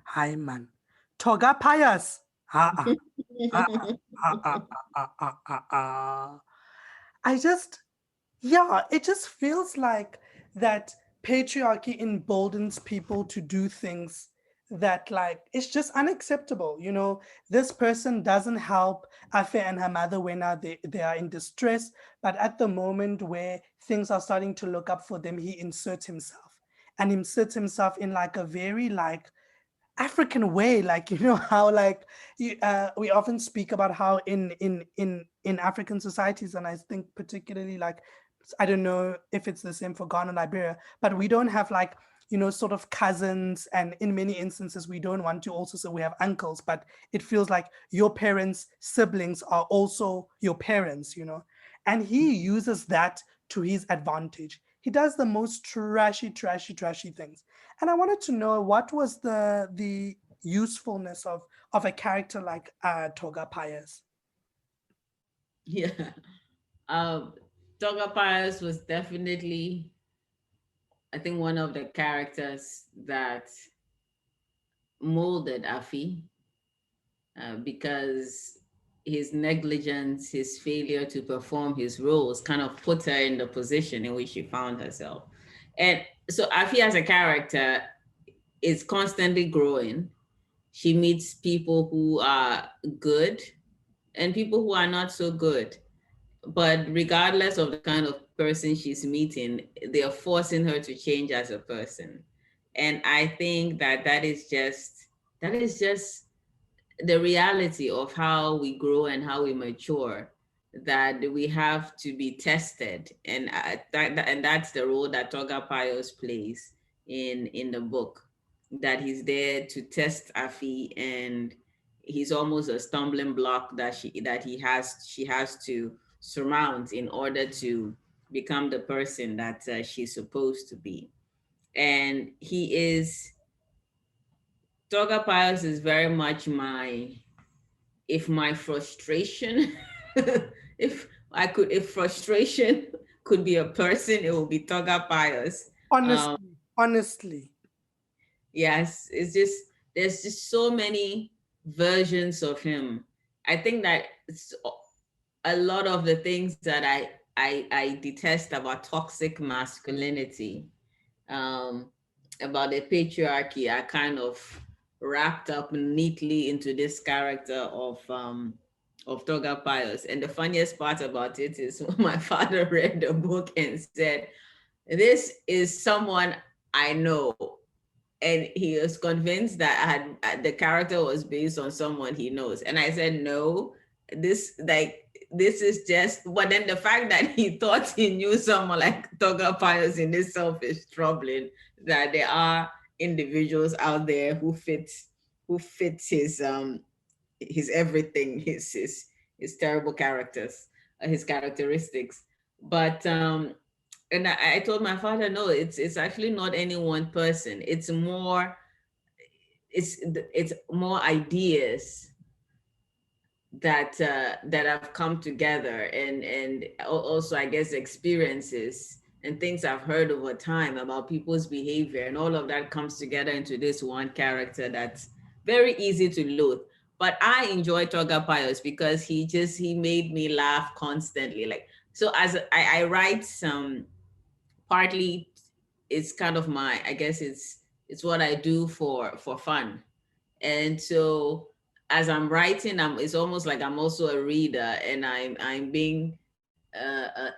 hi man. Toga pious. Ah ah ah ah ah ah ah ah ah. I just Yeah, it just feels like that patriarchy emboldens people to do things that, like, it's just unacceptable. This person doesn't help Afe and her mother when they are in distress, but at the moment where things are starting to look up for them, he inserts himself and inserts himself in like a very like African way, like how like we often speak about how in African societies, and I think particularly like I don't know if it's the same for Ghana, Liberia, but we don't have like sort of cousins, and in many instances we don't want to also say we have uncles, but it feels like your parents' siblings are also your parents, and he uses that to his advantage. He does the most trashy things, and I wanted to know what was the usefulness of a character like Toga Pius. Yeah. um Toga Pius was definitely, I think, one of the characters that molded Afi, because his negligence, his failure to perform his roles kind of put her in the position in which she found herself. And so Afi as a character is constantly growing. She meets people who are good and people who are not so good. But regardless of the kind of person she's meeting, they are forcing her to change as a person. And I think that that is just the reality of how we grow and how we mature, that we have to be tested, and and that's the role that Toga Pius plays in the book, that he's there to test Afi, and he's almost a stumbling block she has to surmount in order to become the person that she's supposed to be. And Toga Pius is very much my frustration, if frustration could be a person, it would be Toga Pius. Um, Honestly. yes, it's just, there's just so many versions of him. I think that it's a lot of the things that I detest about toxic masculinity, um, about the patriarchy, are kind of wrapped up neatly into this character of Toga Pius. And the funniest part about it is when my father read the book and said, "This is someone I know." And he was convinced that the character was based on someone he knows. And I said, "No, this is just," but then the fact that he thought he knew someone like Toga Pius in itself is troubling, that there are individuals out there who fit his everything, his terrible characters, his characteristics. But and I told my father, no, it's actually not any one person. It's more ideas that have come together, and also, I guess, experiences and things I've heard over time about people's behavior, and all of that comes together into this one character that's very easy to loathe. But I enjoy Toga Pius because he made me laugh constantly. Like, so as I write some, partly it's kind of my, I guess it's what I do for fun. And so as I'm writing, it's almost like I'm also a reader, and I'm being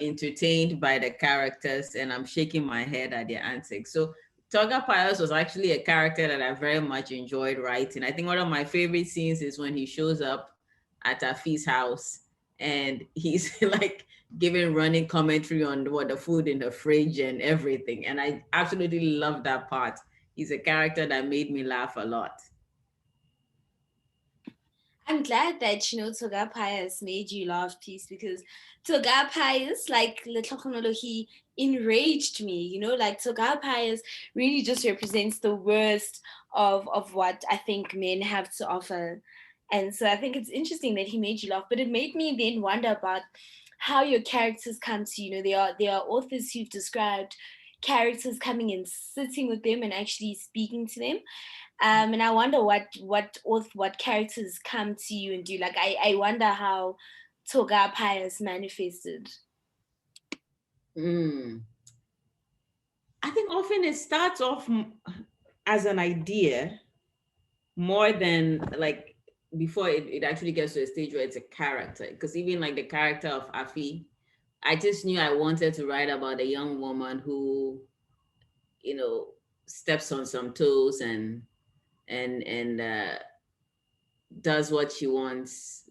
entertained by the characters, and I'm shaking my head at their antics. So Toga Pius was actually a character that I very much enjoyed writing. I think one of my favorite scenes is when he shows up at Afi's house and he's like giving running commentary on what the food in the fridge and everything. And I absolutely love that part. He's a character that made me laugh a lot. I'm glad that, you know, Toga Pius made you laugh, Peace, because Toga Pius, like, he enraged me, you know, like Toga Pius really just represents the worst of what I think men have to offer. And so I think it's interesting that he made you laugh, but it made me then wonder about how your characters come to you. You know, there are authors who've described characters coming and sitting with them and actually speaking to them. And I wonder what characters come to you and do. Like I wonder how Toga Pius manifested. I think often it starts off as an idea more than like before it actually gets to a stage where it's a character. Because even like the character of Afi, I just knew I wanted to write about a young woman who, you know, steps on some toes and does what she wants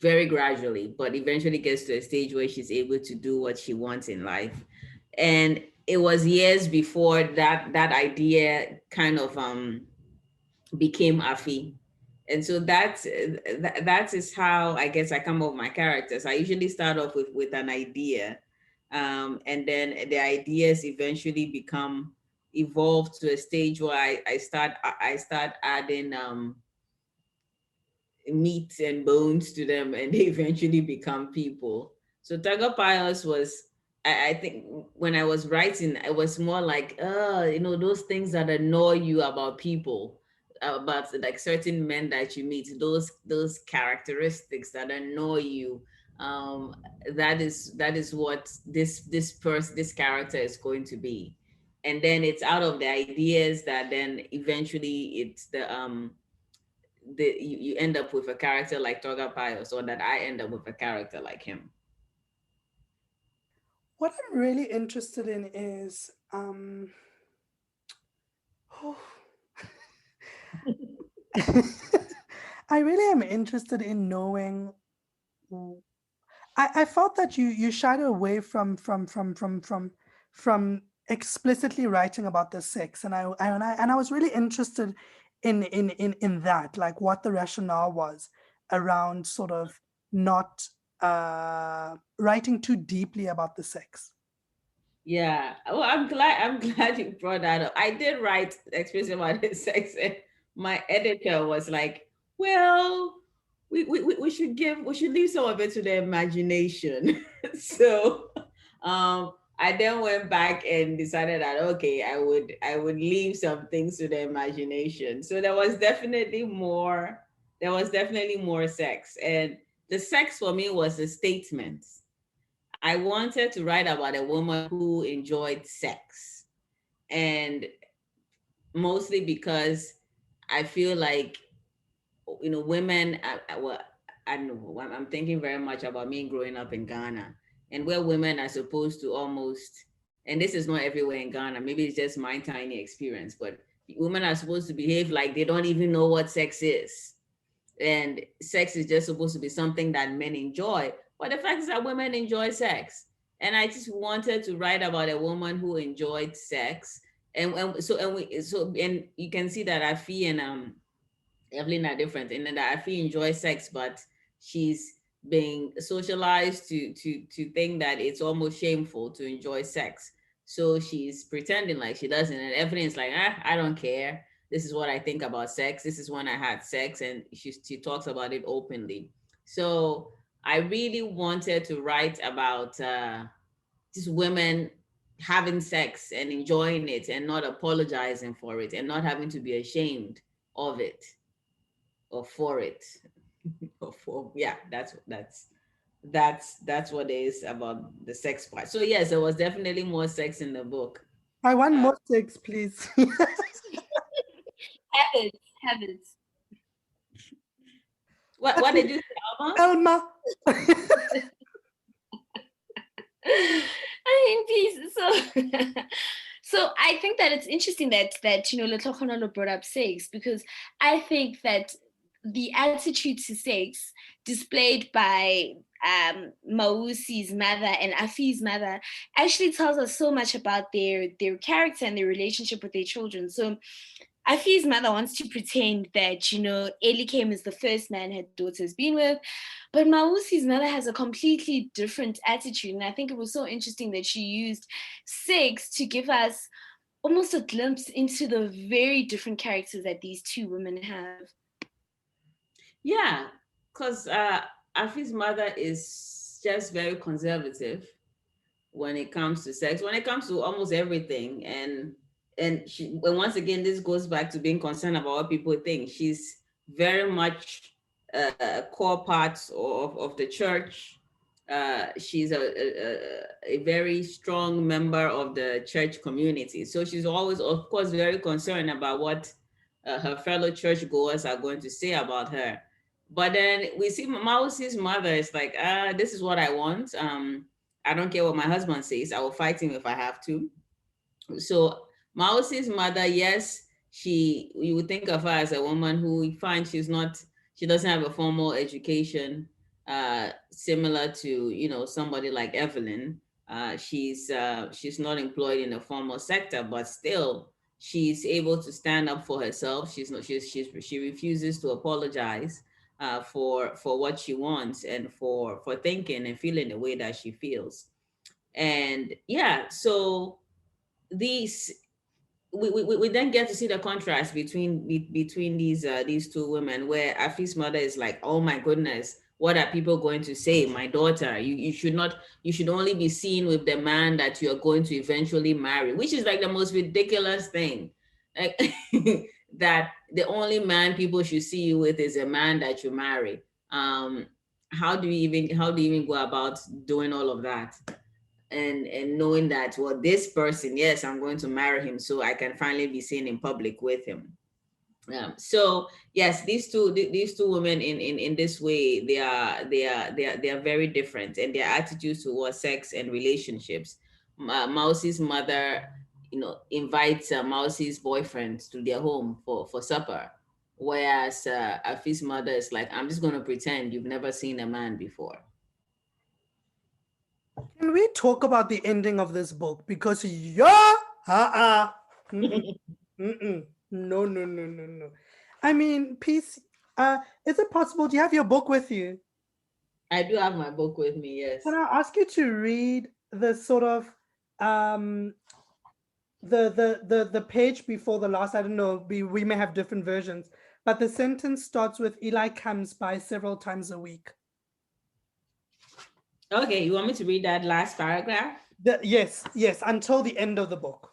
very gradually, but eventually gets to a stage where she's able to do what she wants in life. And it was years before that idea kind of became Afi. And so that is how I guess I come up with my characters. I usually start off with an idea, and then the ideas eventually evolve to a stage where I start adding meat and bones to them, and they eventually become people. So Tiger Pius was, I think when I was writing, it was more like, you know, those things that annoy you about people, about like certain men that you meet, those characteristics that annoy you. That is what this character is going to be. And then it's out of the ideas that then eventually it's you end up with a character like Toga Pius, or that I end up with a character like him. What I'm really interested in is I really am interested in knowing. I felt that you shied away from explicitly writing about the sex, and I was really interested in that, like what the rationale was around sort of not writing too deeply about the sex. Yeah. Well, I'm glad you brought that up. I did write explicitly about the sex, and my editor was like, well, we should leave some of it to the imagination. So I then went back and decided that okay, I would leave some things to the imagination. So there was definitely more sex, and the sex for me was a statement. I wanted to write about a woman who enjoyed sex, and mostly because I feel like, you know, women, well, I don't know, I'm thinking very much about me growing up in Ghana, and where women are supposed to almost, and this is not everywhere in Ghana, maybe it's just my tiny experience, but women are supposed to behave like they don't even know what sex is. And sex is just supposed to be something that men enjoy. But the fact is that women enjoy sex. And I just wanted to write about a woman who enjoyed sex. And you can see that Afi and Evelyn are different in that Afi enjoys sex, but she's being socialized to think that it's almost shameful to enjoy sex. So she's pretending like she doesn't, and Evelyn's like, I don't care. This is what I think about sex. This is when I had sex, and she talks about it openly. So I really wanted to write about just women having sex and enjoying it and not apologizing for it and not having to be ashamed of it or for it. Or for, yeah, that's what it is about the sex part. So yes, there was definitely more sex in the book. I want more sex, please. Habits. What did you say, Alma? Elma. I mean, peace. So, so I think that it's interesting that you know, Letlokhonolo brought up sex, because I think that the attitude to sex displayed by Mausi's mother and Afi's mother actually tells us so much about their character and their relationship with their children. So Afi's mother wants to pretend that, you know, Elikem is the first man her daughter's been with, but Mausi's mother has a completely different attitude. And I think it was so interesting that she used sex to give us almost a glimpse into the very different characters that these two women have. Yeah, because Afi's mother is just very conservative when it comes to sex, when it comes to almost everything. And once again, this goes back to being concerned about what people think. She's very much a core part of the church. She's a very strong member of the church community. So she's always, of course, very concerned about what her fellow churchgoers are going to say about her. But then we see Mausi's mother is like, this is what I want. I don't care what my husband says. I will fight him if I have to. So Mausi's mother, yes, you would think of her as a woman who you find she doesn't have a formal education, similar to, you know, somebody like Evelyn. She's not employed in a formal sector, but still she's able to stand up for herself. She refuses to apologize for what she wants and for thinking and feeling the way that she feels. And yeah, so these we then get to see the contrast between these two women, where Afi's mother is like, oh my goodness, what are people going to say? My daughter, you should not, you should only be seen with the man that you're going to eventually marry, which is like the most ridiculous thing. Like that the only man people should see you with is a man that you marry. How do you even go about doing all of that? And knowing that, well, this person, yes, I'm going to marry him so I can finally be seen in public with him. So yes, these two women in this way, they are very different, and their attitudes towards sex and relationships. Mausi's mother, you know, invites Mausi's boyfriend to their home for supper, whereas Afi's mother is like, I'm just going to pretend you've never seen a man before. Can we talk about the ending of this book? Because yeah, mm-mm, mm-mm. No, no, no, no, no. I mean, Peace, is it possible? Do you have your book with you? I do have my book with me, Can yes. I ask you to read the sort of um the page before the last? I don't know, we may have different versions, but the sentence starts with Eli comes by several times a week. Okay, you want me to read that last paragraph? Yes, until the end of the book.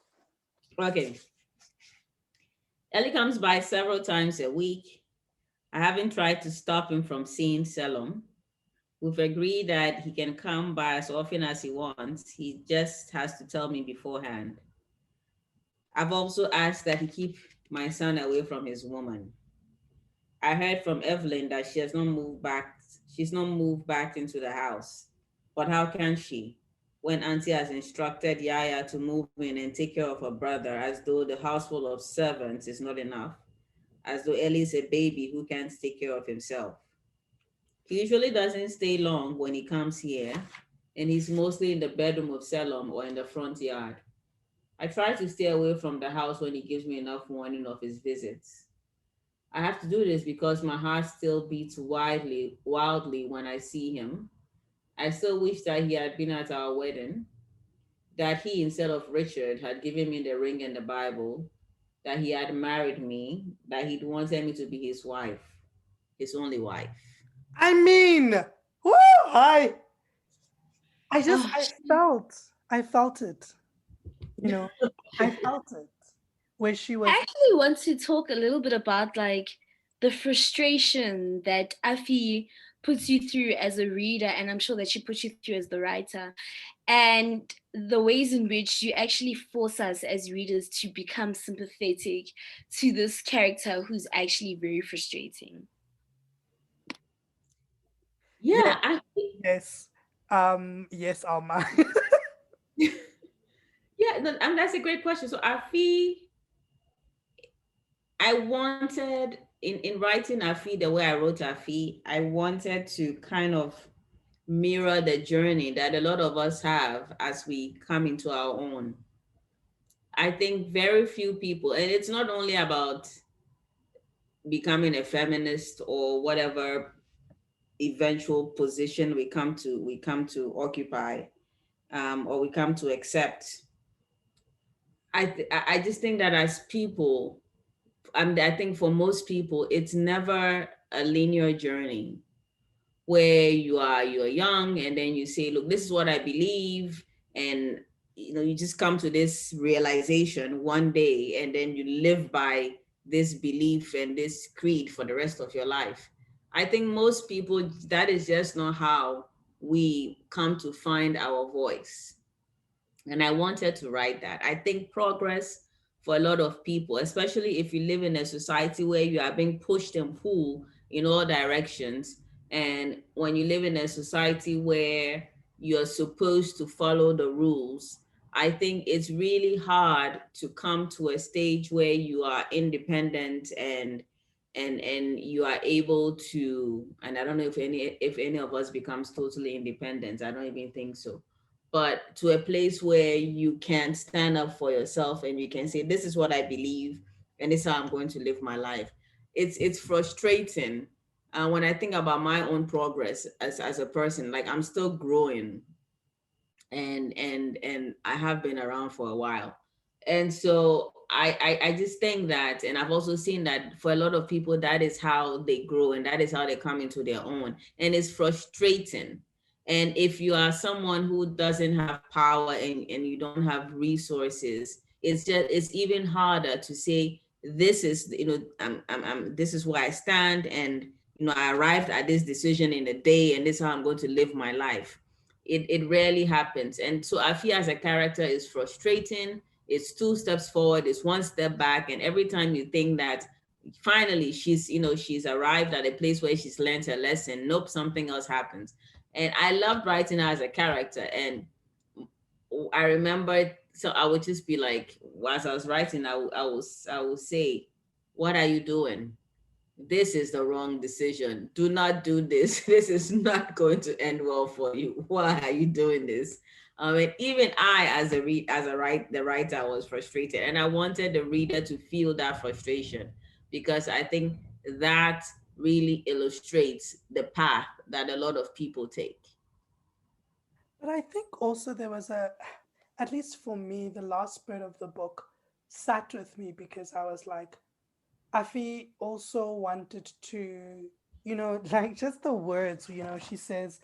Okay. Ellie comes by several times a week. I haven't tried to stop him from seeing Salem. We've agreed that he can come by as often as he wants. He just has to tell me beforehand. I've also asked that he keep my son away from his woman. I heard from Evelyn that she has not moved back. She's not moved back into the house. But how can she, when Auntie has instructed Yaya to move in and take care of her brother, as though the house full of servants is not enough, as though Ellie is a baby who can't take care of himself. He usually doesn't stay long when he comes here, and he's mostly in the bedroom of Salem or in the front yard. I try to stay away from the house when he gives me enough warning of his visits. I have to do this because my heart still beats wildly when I see him. I still wish that he had been at our wedding, that he, instead of Richard, had given me the ring and the Bible, that he had married me, that he'd wanted me to be his wife, his only wife. I mean, whoo, I just, I felt it, you know, I felt it where she was. I actually want to talk a little bit about like the frustration that Afi puts you through as a reader, and I'm sure that she puts you through as the writer, and the ways in which you actually force us as readers to become sympathetic to this character who's actually very frustrating. Yeah, Yes, yes, Alma. Yeah, and that's a great question. So Afi, I wanted in writing Afi the way I wrote Afi, I wanted to kind of mirror the journey that a lot of us have as we come into our own. I think very few people, and it's not only about becoming a feminist or whatever eventual position we come to occupy, or we come to accept. I just think that as people, I think for most people, it's never a linear journey where you're young and then you say, look, this is what I believe, and you just come to this realization one day, and then you live by this belief and this creed for the rest of your life. I think most people, that is just not how we come to find our voice. And I wanted to write that. I think progress for a lot of people, especially if you live in a society where you are being pushed and pulled in all directions, and when you live in a society where you're supposed to follow the rules, I think it's really hard to come to a stage where you are independent and you are able to, and I don't know if any of us becomes totally independent. I don't even think so, but to a place where you can stand up for yourself and you can say, this is what I believe and this is how I'm going to live my life. It's frustrating. When I think about my own progress as a person, like I'm still growing, and I have been around for a while. And so I just think that, and I've also seen that for a lot of people, that is how they grow and that is how they come into their own. And it's frustrating. And if you are someone who doesn't have power and you don't have resources, it's even harder to say, this is, this is where I stand, and I arrived at this decision in a day, and this is how I'm going to live my life. It rarely happens. And so Afi as a character is frustrating. It's two steps forward, it's one step back. And every time you think that finally she's arrived at a place where she's learned her lesson, nope, something else happens. And I loved writing her as a character. And I remember, so I would just be like, as I was writing, I would say, what are you doing? This is the wrong decision. Do not do this. This is not going to end well for you. Why are you doing this? And even I, the writer, was frustrated, and I wanted the reader to feel that frustration, because I think that really illustrates the path that a lot of people take. But I think also there was at least for me, the last bit of the book sat with me because I was like, Afi also wanted to, like just the words, she says,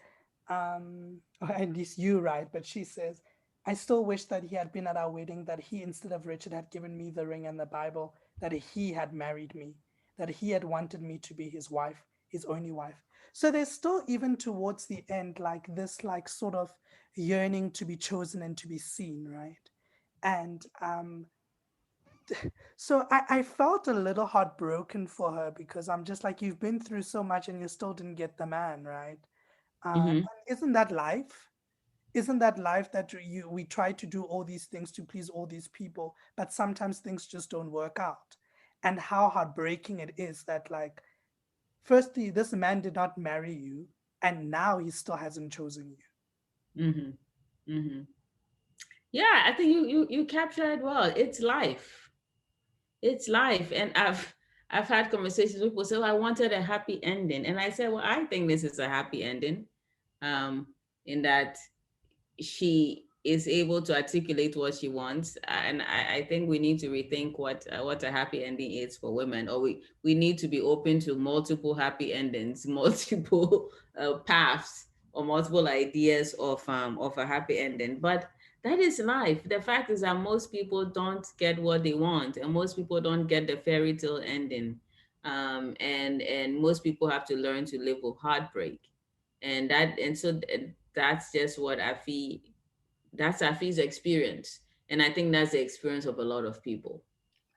or at least you write, but she says, I still wish that he had been at our wedding, that he, instead of Richard, had given me the ring and the Bible, that he had married me, that he had wanted me to be his wife, his only wife. So there's still, even towards the end, like this, like sort of yearning to be chosen and to be seen, right? And so I felt a little heartbroken for her because I'm just like, you've been through so much and you still didn't get the man, right? Mm-hmm. And isn't that life? Isn't that life, that we try to do all these things to please all these people, but sometimes things just don't work out? And how heartbreaking it is that, like, firstly, this man did not marry you, and now he still hasn't chosen you. Mm-hmm. Mm-hmm. Yeah, I think you captured it well. It's life. It's life. And I've had conversations with people say, well, I wanted a happy ending. And I said, well, I think this is a happy ending. Um, in that she is able to articulate what she wants. And I think we need to rethink what a happy ending is for women, or we need to be open to multiple happy endings, multiple paths, or multiple ideas of a happy ending. But that is life. The fact is that most people don't get what they want, and most people don't get the fairy tale ending. And most people have to learn to live with heartbreak, and so that's just what that's Afi's experience. And I think that's the experience of a lot of people.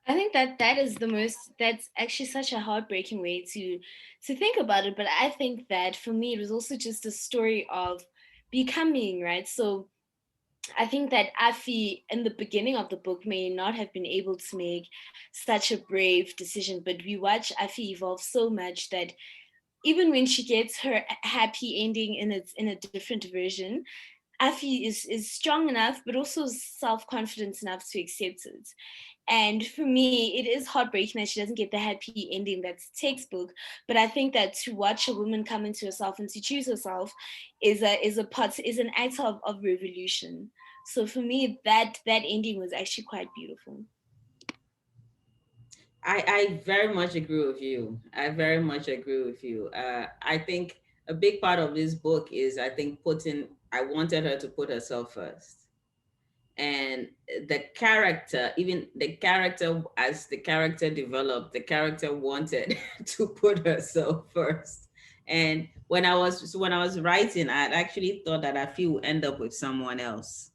I think that's actually such a heartbreaking way to think about it. But I think that for me, it was also just a story of becoming, right? So I think that Afi, in the beginning of the book, may not have been able to make such a brave decision, but we watch Afi evolve so much that even when she gets her happy ending in a different version, Afi is strong enough, but also self-confident enough to accept it. And for me, it is heartbreaking that she doesn't get the happy ending that's textbook. But I think that to watch a woman come into herself and to choose herself is an act of revolution. So for me, that ending was actually quite beautiful. I very much agree with you. I very much agree with you. I think a big part of this book is, I think, I wanted her to put herself first. And the character, even the character, as the character developed, the character wanted to put herself first. And when I was writing, I had actually thought that Afi would end up with someone else.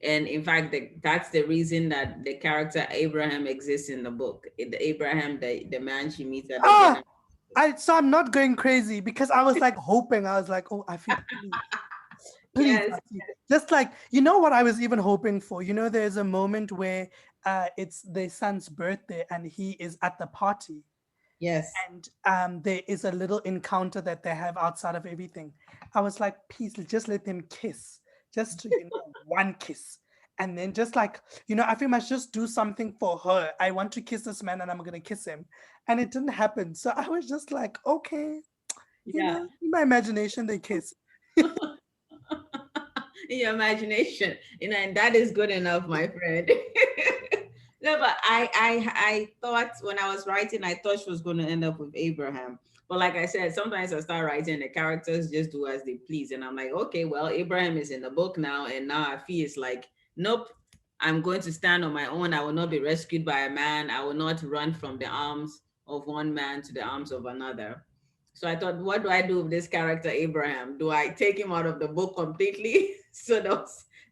And in fact, that's the reason that the character Abraham exists in the book. Abraham, the man she meets at the Ah, dinner. so I'm not going crazy because I was like hoping. I was like, oh, I feel please, Yes, Afi. Just like, you know what I was even hoping for? You know, there's a moment where it's their son's birthday and he is at the party. yes. And there is a little encounter that they have outside of everything. I was like, please, just let them kiss. Just to, one kiss. And then just like, I feel must just do something for her. I want to kiss this man and I'm going to kiss him. And it didn't happen. So I was just like, okay, Yeah. in my imagination, they kiss. In your imagination, and that is good enough, my friend. No, but I thought when I was writing, I thought she was going to end up with Abraham. But like I said, sometimes I start writing, the characters just do as they please, and I'm like, okay, well, Abraham is in the book now, and now Afi is like, nope, I'm going to stand on my own. I will not be rescued by a man. I will not run from the arms of one man to the arms of another. So I thought, what do I do with this character, Abraham? Do I take him out of the book completely? So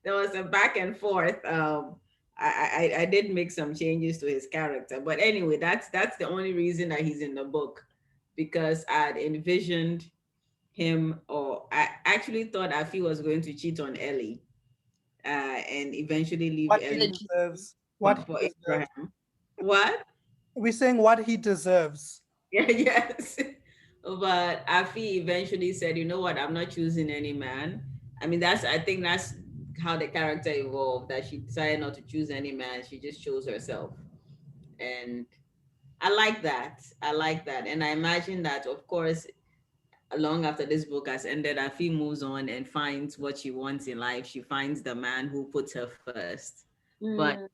there was a back and forth. I did make some changes to his character, but anyway, that's the only reason that he's in the book, because I'd envisioned him, or I actually thought Afi was going to cheat on Ellie, and eventually leave What he Ellie deserves. What he for deserves. Abraham. What? We're saying what he deserves. Yeah, yes. But Afi eventually said, you know what, I'm not choosing any man. I mean, I think that's how the character evolved, that she decided not to choose any man. She just chose herself. And I like that. I like that. And I imagine that, of course, long after this book has ended, Afi moves on and finds what she wants in life. She finds the man who puts her first. But Mm.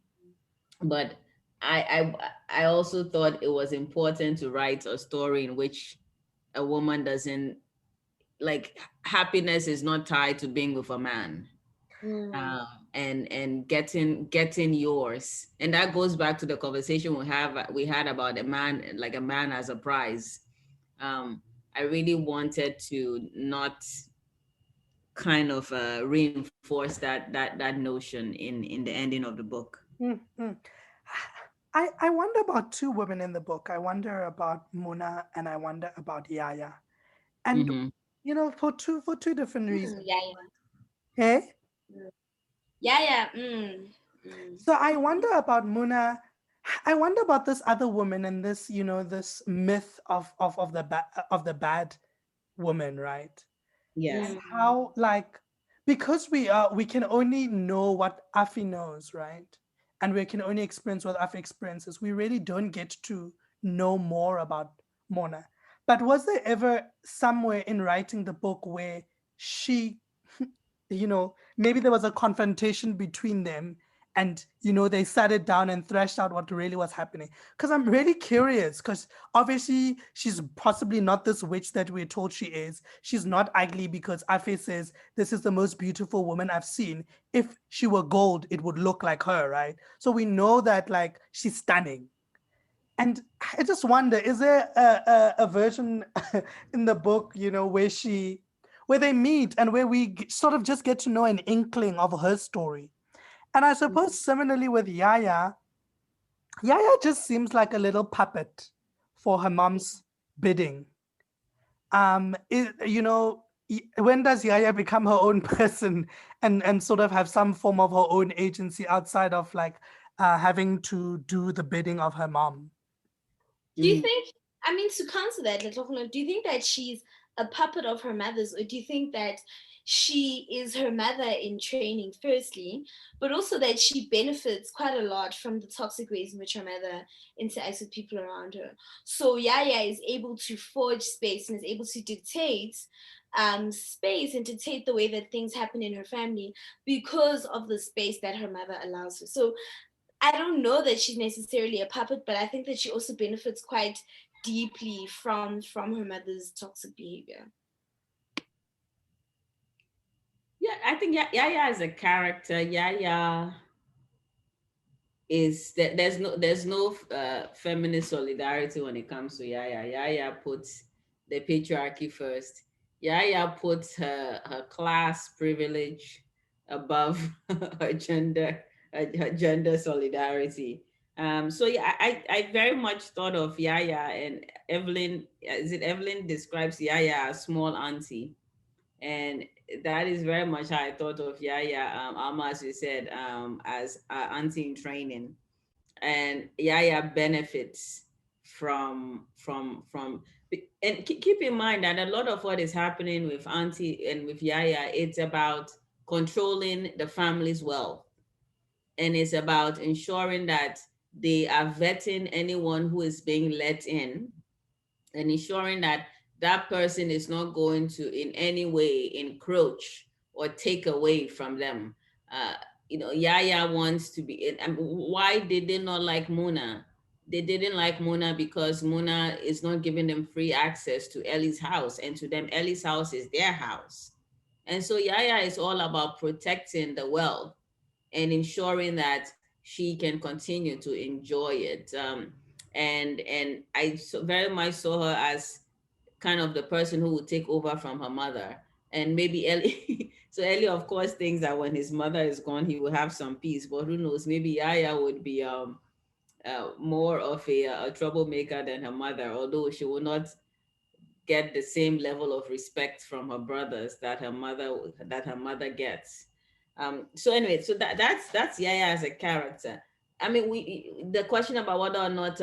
but I also thought it was important to write a story in which a woman doesn't, like, happiness is not tied to being with a man, Mm. and getting yours. And that goes back to the conversation we had about a man, like a man as a prize. I really wanted to not kind of reinforce that notion in the ending of the book. Mm-hmm. I wonder about two women in the book. I wonder about Muna and I wonder about Yaya. And Mm-hmm. for two different reasons. Yeah, Hey? yeah. Yeah, yeah. Mm. Mm. So I wonder about Muna. I wonder about this other woman and this, this myth of the bad woman, right? Yes. And Mm. how, like, because we can only know what Afi knows, right? And we can only experience what Afi experiences. We really don't get to know more about Mona. But was there ever somewhere in writing the book where she, maybe there was a confrontation between them and they sat it down and thrashed out what really was happening? Because I'm really curious, because obviously she's possibly not this witch that we're told she is. She's not ugly, because Afe says this is the most beautiful woman I've seen. If she were gold, it would look like her, right? So we know that, like, she's stunning. And I just wonder, is there a version in the book, where they meet and where we sort of just get to know an inkling of her story? And I suppose similarly with Yaya, Yaya just seems like a little puppet for her mom's bidding. when does Yaya become her own person and sort of have some form of her own agency outside of like having to do the bidding of her mom? Do you think, I mean, to counter that, do you think that she's a puppet of her mother's, or do you think that she is her mother in training, firstly, but also that she benefits quite a lot from the toxic ways in which her mother interacts with people around her? So Yaya is able to forge space and is able to dictate space and dictate the way that things happen in her family because of the space that her mother allows her. So I don't know that she's necessarily a puppet, but I think that she also benefits quite deeply from her mother's toxic behavior. Yeah, I think Yaya is a character. Yaya is that there's no feminist solidarity when it comes to Yaya. Yaya puts the patriarchy first. Yaya puts her class privilege above her gender solidarity. So yeah, I very much thought of Yaya, and Evelyn. Is it Evelyn describes Yaya as small auntie, and that is very much how I thought of Yaya. Alma, as you said, as auntie in training, and Yaya benefits from. And keep in mind that a lot of what is happening with auntie and with Yaya, it's about controlling the family's wealth, and it's about ensuring that they are vetting anyone who is being let in, and ensuring that that person is not going to in any way encroach or take away from them. Uh, Yaya wants to be. And why did they not like Mona? They didn't like Mona because Mona is not giving them free access to Ellie's house, and to them, Ellie's house is their house. And so Yaya is all about protecting the wealth and ensuring that she can continue to enjoy it. And I very much saw her as kind of the person who would take over from her mother. And maybe Ellie, so Ellie, of course, thinks that when his mother is gone, he will have some peace. But who knows? Maybe Yaya would be more of a troublemaker than her mother, although she will not get the same level of respect from her brothers that her mother gets. So anyway, so that's Yaya as a character. I mean, the question about whether or not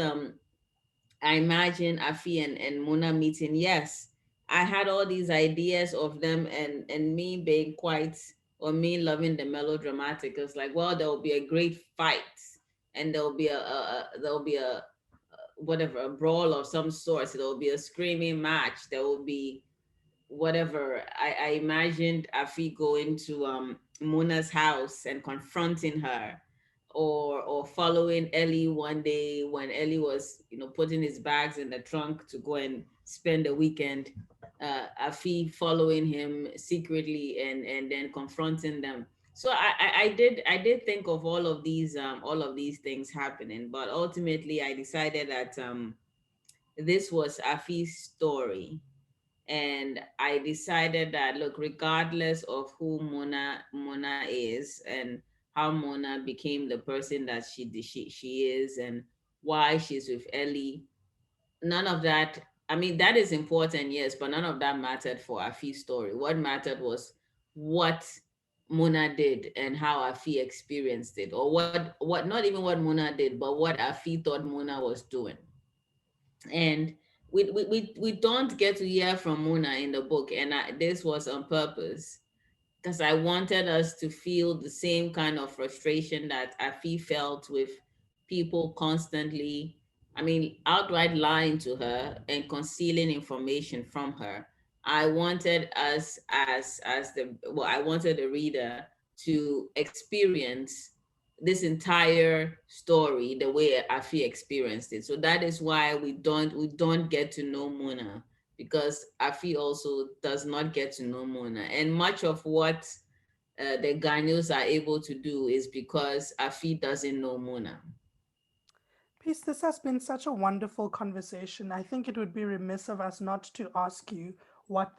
I imagine Afi and Mona meeting. Yes, I had all these ideas of them, and me being quite, or me loving the melodramatic. It's like, well, there will be a great fight, and there will be a whatever, a brawl of some sort. There will be a screaming match. There will be whatever. I imagined Afi going to Mona's house and confronting her, or following Ellie one day when Ellie was, putting his bags in the trunk to go and spend the weekend. Afi following him secretly and then confronting them. So I did think of all of these things happening, but ultimately I decided that this was Afi's story, and I decided that, look, regardless of who Mona is, and how Mona became the person that she is, and why she's with Ellie, none of that. I mean, that is important, yes, but none of that mattered for Afi's story. What mattered was what Mona did and how Afi experienced it, or what not even what Mona did, but what Afi thought Mona was doing. And we don't get to hear from Mona in the book, and this was on purpose, because I wanted us to feel the same kind of frustration that Afi felt with people constantly, I mean, outright lying to her and concealing information from her. I wanted us as the well, I wanted the reader to experience this entire story the way Afi experienced it. So that is why we don't get to know Mona, because Afi also does not get to know Mona. And much of what the Ghanaians are able to do is because Afi doesn't know Mona. Peace, this has been such a wonderful conversation. I think it would be remiss of us not to ask you what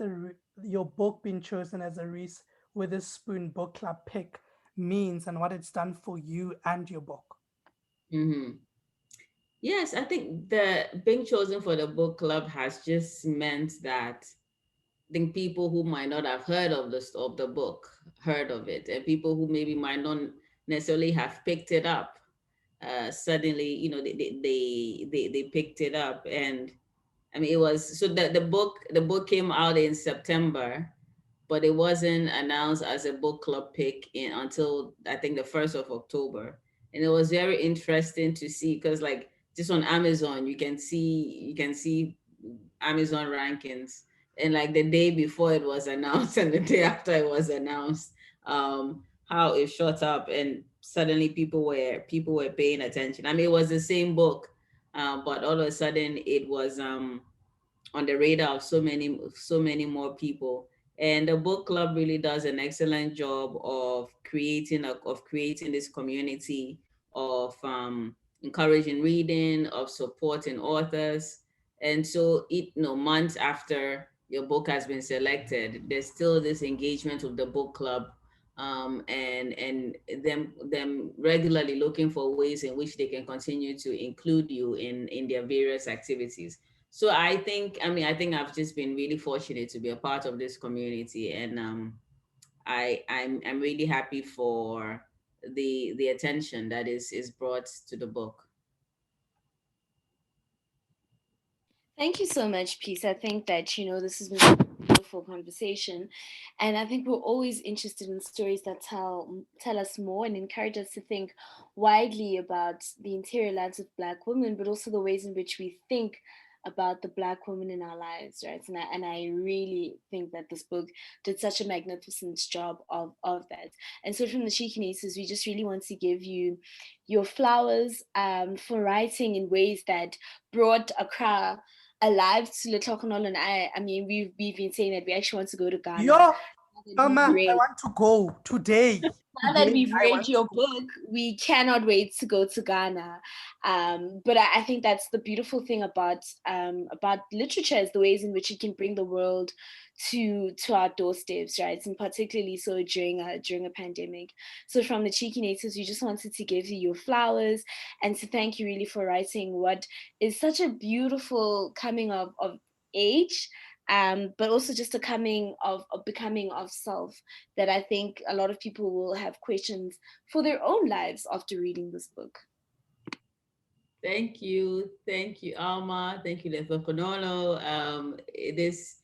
your book being chosen as a Reese Witherspoon Book Club pick means and what it's done for you and your book. Hmm. Yes, I think the being chosen for the book club has just meant that think people who might not have heard of the book heard of it, and people who maybe might not necessarily have picked it up, suddenly, they picked it up. And I mean, it was, so the book came out in September, but it wasn't announced as a book club pick until I think the 1st of October. And it was very interesting to see, because like just on Amazon, you can see Amazon rankings, and like the day before it was announced and the day after it was announced, how it shot up, and suddenly people were paying attention. I mean, it was the same book, but all of a sudden it was on the radar of so many more people. And the book club really does an excellent job of creating this community, of encouraging reading, of supporting authors. And so months after your book has been selected, there's still this engagement with the book club, and them regularly looking for ways in which they can continue to include you in their various activities. So I think I've just been really fortunate to be a part of this community, and I'm really happy for the attention that is brought to the book. Thank you so much, Peace. I think that, this has been a beautiful conversation. And I think we're always interested in stories that tell us more and encourage us to think widely about the interior lives of Black women, but also the ways in which we think about the Black woman in our lives, right? And I really think that this book did such a magnificent job of that. And so from the Cheeky Nieces, we just really want to give you your flowers, for writing in ways that brought Accra alive to Little Conol and I. I mean, we've been saying that we actually want to go to Ghana. Yo, We've Mama, I read, want to go today. now that Today, we've I read want to your go. book, we cannot wait to go to Ghana. But I think that's the beautiful thing about literature, is the ways in which it can bring the world to our doorsteps, right? And particularly so during a pandemic. So from the Cheeky Natives, we just wanted to give you your flowers and to thank you really for writing what is such a beautiful coming of age, but also just a coming of becoming of self, that I think a lot of people will have questions for their own lives after reading this book. Thank you, Alma. Thank you, Lefa Konono. It is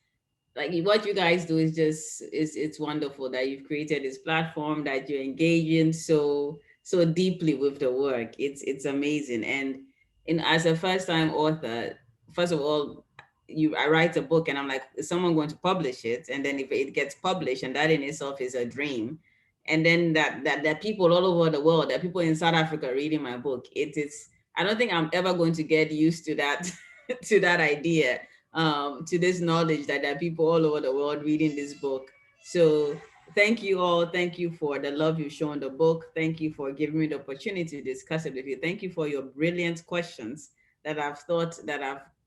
like what you guys do is just is it's wonderful that you've created this platform, that you're engaging so deeply with the work. It's amazing. And as a first time author, first of all, I write a book and I'm like, is someone going to publish it? And then if it gets published, and that in itself is a dream. And then that people all over the world, that people in South Africa reading my book, it is, I don't think I'm ever going to get used to that to that idea, to this knowledge that there are people all over the world reading this book. So thank you all. Thank you for the love you've shown the book. Thank you for giving me the opportunity to discuss it with you. Thank you for your brilliant questions that have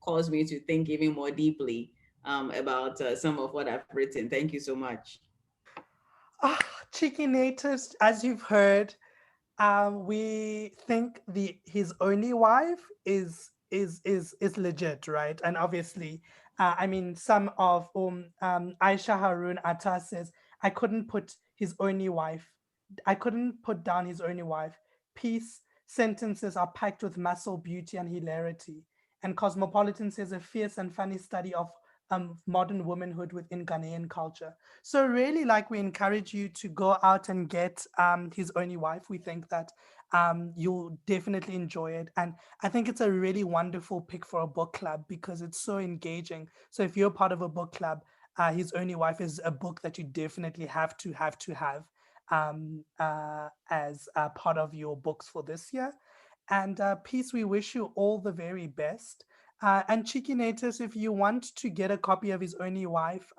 caused me to think even more deeply, about some of what I've written. Thank you so much. Ah, Cheeky Natives, as you've heard, we think the his only wife is legit, right? And obviously, I mean, some of Aisha Harun Atta says, I couldn't put down his only wife. Peace sentences are packed with muscle, beauty, and hilarity. And Cosmopolitan says a fierce and funny study of modern womanhood within Ghanaian culture. So really, like, we encourage you to go out and get his only wife. We think that you'll definitely enjoy it, and I think it's a really wonderful pick for a book club because it's so engaging. So if you're part of a book club, his only wife is a book that you definitely have as part of your books for this year. And Peace, we wish you all the very best. And Cheeky Natives, if you want to get a copy of his only wife,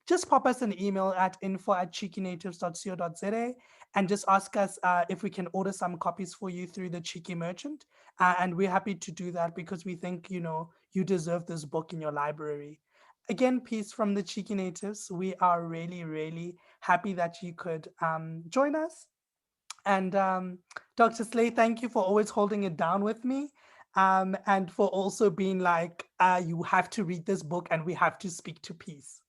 just pop us an email at info@cheekynatives.co.za and just ask us if we can order some copies for you through the Cheeky Merchant. And we're happy to do that because we think, you deserve this book in your library. Again, Peace, from the Cheeky Natives. We are really, really happy that you could join us. And Dr. Slay, thank you for always holding it down with me, and for also being like, you have to read this book and we have to speak to Peace.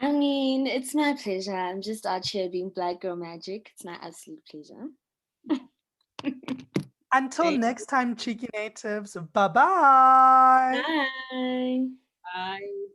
I mean, it's my pleasure. I'm just out here being Black Girl Magic. It's my absolute pleasure. Until Thank next time, cheeky natives. Bye-bye. Bye. Bye.